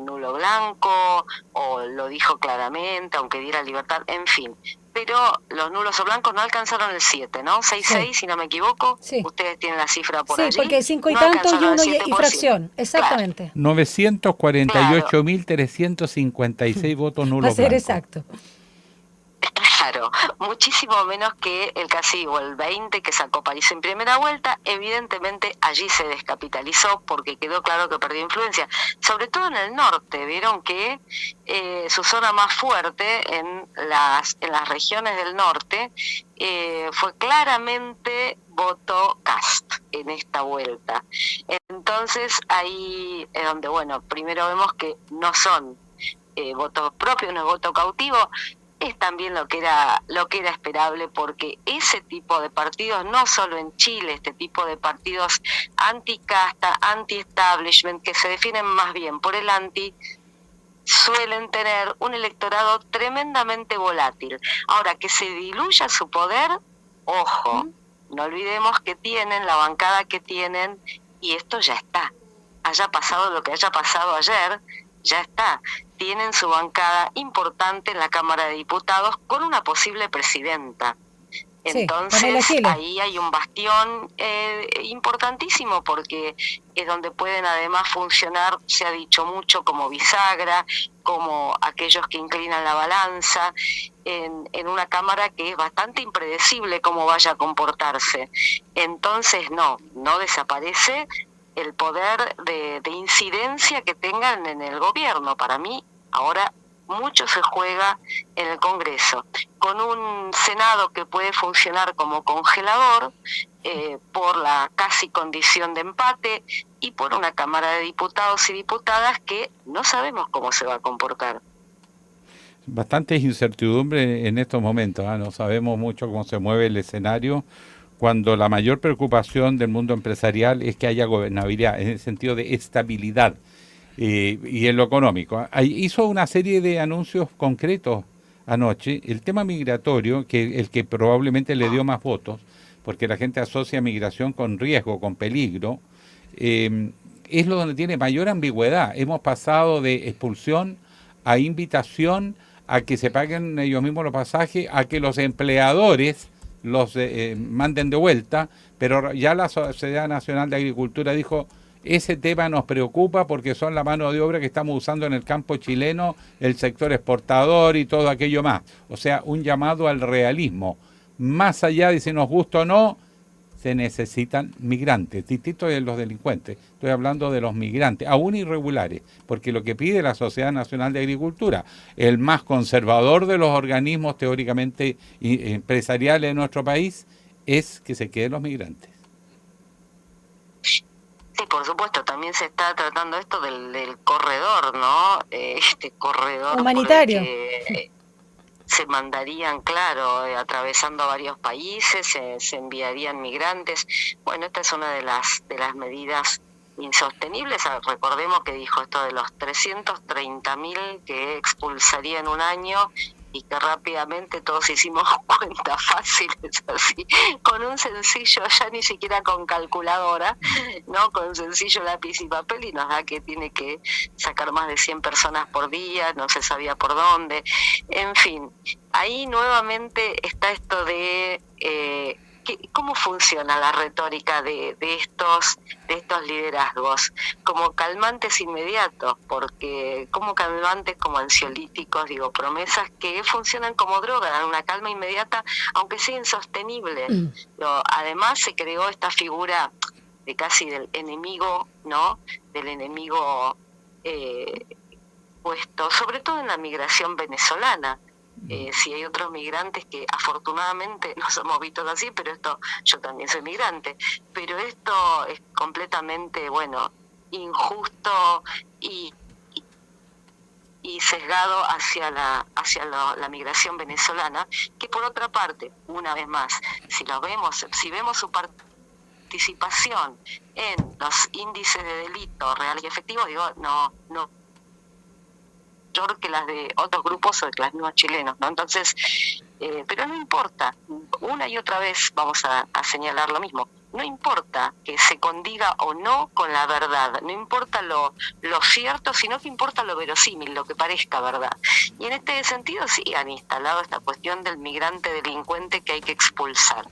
nulo blanco, o lo dijo claramente, aunque diera libertad, en fin. Pero los nulos o blancos no alcanzaron el 7, ¿no? 6-6, sí. Si no me equivoco. Sí. Ustedes tienen la cifra por allí. Sí, porque 5 y tantos y 1 y fracción. Exactamente. Claro. 948.356 votos nulos. Va a ser exacto. Claro, muchísimo menos que el casi o el 20 que sacó París en primera vuelta. Evidentemente allí se descapitalizó porque quedó claro que perdió influencia, sobre todo en el norte. Vieron que su zona más fuerte en las regiones del norte fue claramente voto Kast en esta vuelta. Entonces ahí es donde, bueno, primero vemos que no son votos propios, no es voto cautivo. Es también lo que era esperable, porque ese tipo de partidos, no solo en Chile, este tipo de partidos anti-casta, anti-establishment, que se definen más bien por el anti, suelen tener un electorado tremendamente volátil. Ahora, que se diluya su poder, ojo, no olvidemos que tienen la bancada que tienen, y esto ya está. Haya pasado lo que haya pasado ayer, ya está. Tienen su bancada importante en la Cámara de Diputados con una posible presidenta. Entonces, sí, ahí hay un bastión importantísimo, porque es donde pueden además funcionar, se ha dicho mucho, como bisagra, como aquellos que inclinan la balanza, en una Cámara que es bastante impredecible cómo vaya a comportarse. Entonces, no desaparece el poder de incidencia que tengan en el gobierno. Para mí, ahora mucho se juega en el Congreso, con un Senado que puede funcionar como congelador por la casi condición de empate, y por una Cámara de Diputados y Diputadas que no sabemos cómo se va a comportar. Bastante incertidumbre en estos momentos, no sabemos mucho cómo se mueve el escenario, cuando la mayor preocupación del mundo empresarial es que haya gobernabilidad, en el sentido de estabilidad y en lo económico. Hizo una serie de anuncios concretos anoche, el tema migratorio, que el que probablemente le dio más votos, porque la gente asocia migración con riesgo, con peligro, es lo donde tiene mayor ambigüedad. Hemos pasado de expulsión a invitación, a que se paguen ellos mismos los pasajes, a que los empleadores los manden de vuelta, pero ya la Sociedad Nacional de Agricultura dijo, ese tema nos preocupa porque son la mano de obra que estamos usando en el campo chileno, el sector exportador y todo aquello más. O sea, un llamado al realismo. Más allá de si nos gusta o no, se necesitan migrantes, distinto de los delincuentes. Estoy hablando de los migrantes, aún irregulares, porque lo que pide la Sociedad Nacional de Agricultura, el más conservador de los organismos teóricamente empresariales de nuestro país, es que se queden los migrantes. Sí, por supuesto, también se está tratando esto del corredor, ¿no? Este corredor humanitario. Se mandarían, claro, atravesando varios países, se enviarían migrantes. Bueno, esta es una de las medidas insostenibles. Recordemos que dijo esto de los 330.000 que expulsaría en un año y que rápidamente todos hicimos cuentas fáciles así, con un sencillo, ya ni siquiera con calculadora, ¿no? Con un sencillo lápiz y papel, y nos da que tiene que sacar más de 100 personas por día, no se sabía por dónde. En fin, ahí nuevamente está esto de ¿cómo funciona la retórica de estos liderazgos? Como calmantes inmediatos, porque como calmantes, como ansiolíticos, digo, promesas que funcionan como droga, dan una calma inmediata, aunque sea insostenible. Además se creó esta figura de casi del enemigo, ¿no? Del enemigo puesto, sobre todo en la migración venezolana. Si hay otros migrantes que afortunadamente no somos vistos así, pero yo también soy migrante, pero esto es completamente, injusto y sesgado hacia la migración venezolana, que por otra parte, una vez más, si vemos su participación en los índices de delito reales y efectivos, digo, no mayor que las de otros grupos o de los mismos chilenos, ¿no? Entonces, pero no importa, una y otra vez vamos a señalar lo mismo, no importa que se condiga o no con la verdad, no importa lo cierto, sino que importa lo verosímil, lo que parezca verdad. Y en este sentido sí han instalado esta cuestión del migrante delincuente que hay que expulsar.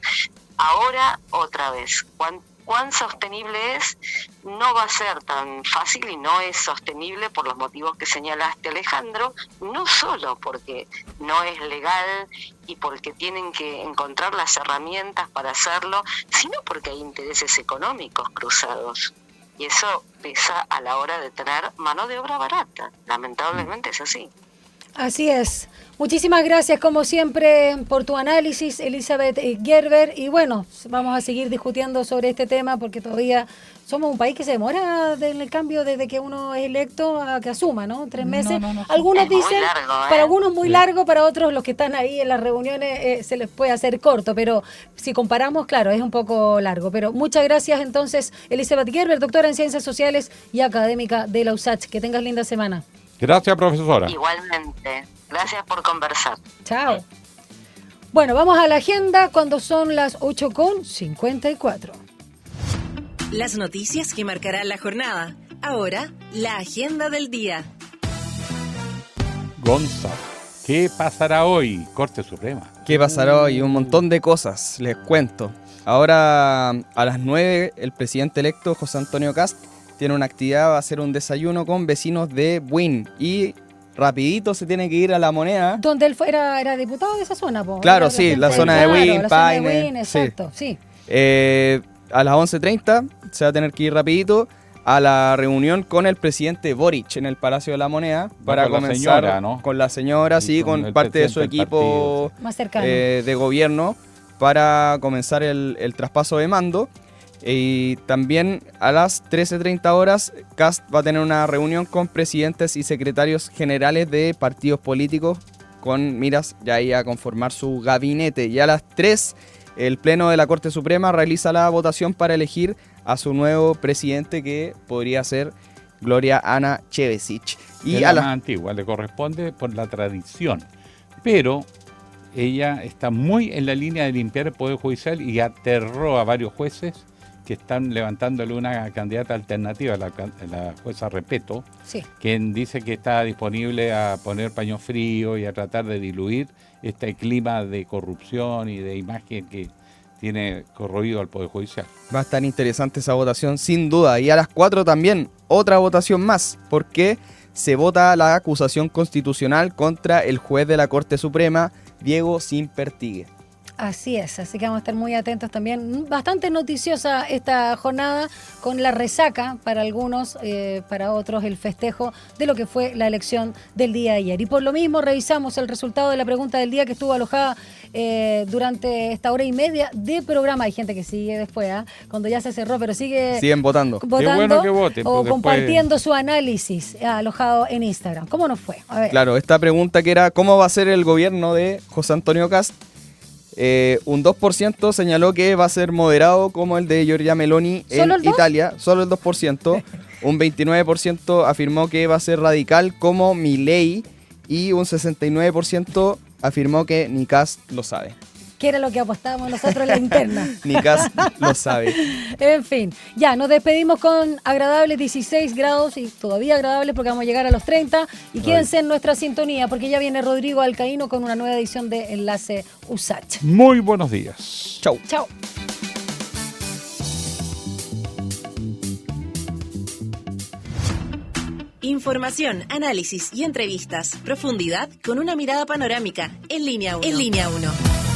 Ahora, otra vez, ¿cuán sostenible es? No va a ser tan fácil y no es sostenible por los motivos que señalaste, Alejandro, no solo porque no es legal y porque tienen que encontrar las herramientas para hacerlo, sino porque hay intereses económicos cruzados. Y eso pesa a la hora de tener mano de obra barata. Lamentablemente es así. Así es. Muchísimas gracias, como siempre, por tu análisis, Elizabeth Gerber. Y bueno, vamos a seguir discutiendo sobre este tema porque todavía somos un país que se demora en el cambio desde que uno es electo a que asuma, ¿no? 3 meses. No. Algunos dicen, para algunos muy largo, para otros los que están ahí en las reuniones se les puede hacer corto, pero si comparamos, claro, es un poco largo. Pero muchas gracias entonces, Elizabeth Gerber, doctora en Ciencias Sociales y académica de la USACH. Que tengas linda semana. Gracias, profesora. Igualmente. Gracias por conversar. Chao. Bueno, vamos a la agenda cuando son las 8:54. Las noticias que marcarán la jornada. Ahora, la agenda del día. Gonza, ¿qué pasará hoy? Corte Suprema. ¿Qué pasará hoy? Un montón de cosas, les cuento. Ahora a las 9 el presidente electo José Antonio Kast tiene una actividad, va a hacer un desayuno con vecinos de Buin y rapidito se tiene que ir a La Moneda. Donde él era diputado de esa zona, po. Claro, sí, la zona de Buin, Paine. Exacto, sí. A las 11:30 se va a tener que ir rapidito a la reunión con el presidente Boric en el Palacio de la Moneda para con comenzar la señora, ¿no? Con la señora, sí, con parte de su equipo más cercano de gobierno para comenzar el traspaso de mando. Y también a las 13:30 horas Kast va a tener una reunión con presidentes y secretarios generales de partidos políticos con miras ya ahí a conformar su gabinete. Y a las 3 el Pleno de la Corte Suprema realiza la votación para elegir a su nuevo presidente, que podría ser Gloria Ana Chevesic. Y a la más antigua, le corresponde por la tradición Pero ella está muy en la línea de limpiar el Poder Judicial y aterró a varios jueces que están levantándole una candidata alternativa, la jueza Repeto, sí, quien dice que está disponible a poner paño frío y a tratar de diluir este clima de corrupción y de imagen que tiene corroído al Poder Judicial. Va a estar interesante esa votación, sin duda. Y a las 4 también, otra votación más, porque se vota la acusación constitucional contra el juez de la Corte Suprema, Diego Simpertigue. Así es, así que vamos a estar muy atentos también. Bastante noticiosa esta jornada, con la resaca para algunos, para otros el festejo de lo que fue la elección del día de ayer. Y por lo mismo revisamos el resultado de la pregunta del día que estuvo alojada durante esta hora y media de programa. Hay gente que sigue después, cuando ya se cerró, pero siguen votando. Qué bueno que voten, o después compartiendo su análisis alojado en Instagram. ¿Cómo nos fue? A ver. Claro, esta pregunta que era ¿cómo va a ser el gobierno de José Antonio Kast? Un 2% señaló que va a ser moderado como el de Giorgia Meloni en Italia, solo el 2%. Un 29% afirmó que va a ser radical como Milei y un 69% afirmó que ni Kast lo sabe. Que era lo que apostábamos nosotros en la interna. Ni Kast lo sabe. En fin, ya nos despedimos con agradables 16 grados y todavía agradables porque vamos a llegar a los 30. Y quédense en nuestra sintonía porque ya viene Rodrigo Alcaíno con una nueva edición de Enlace USACH. Muy buenos días. Chau. Chau. Información, análisis y entrevistas. Profundidad con una mirada panorámica. En Línea 1. En Línea 1.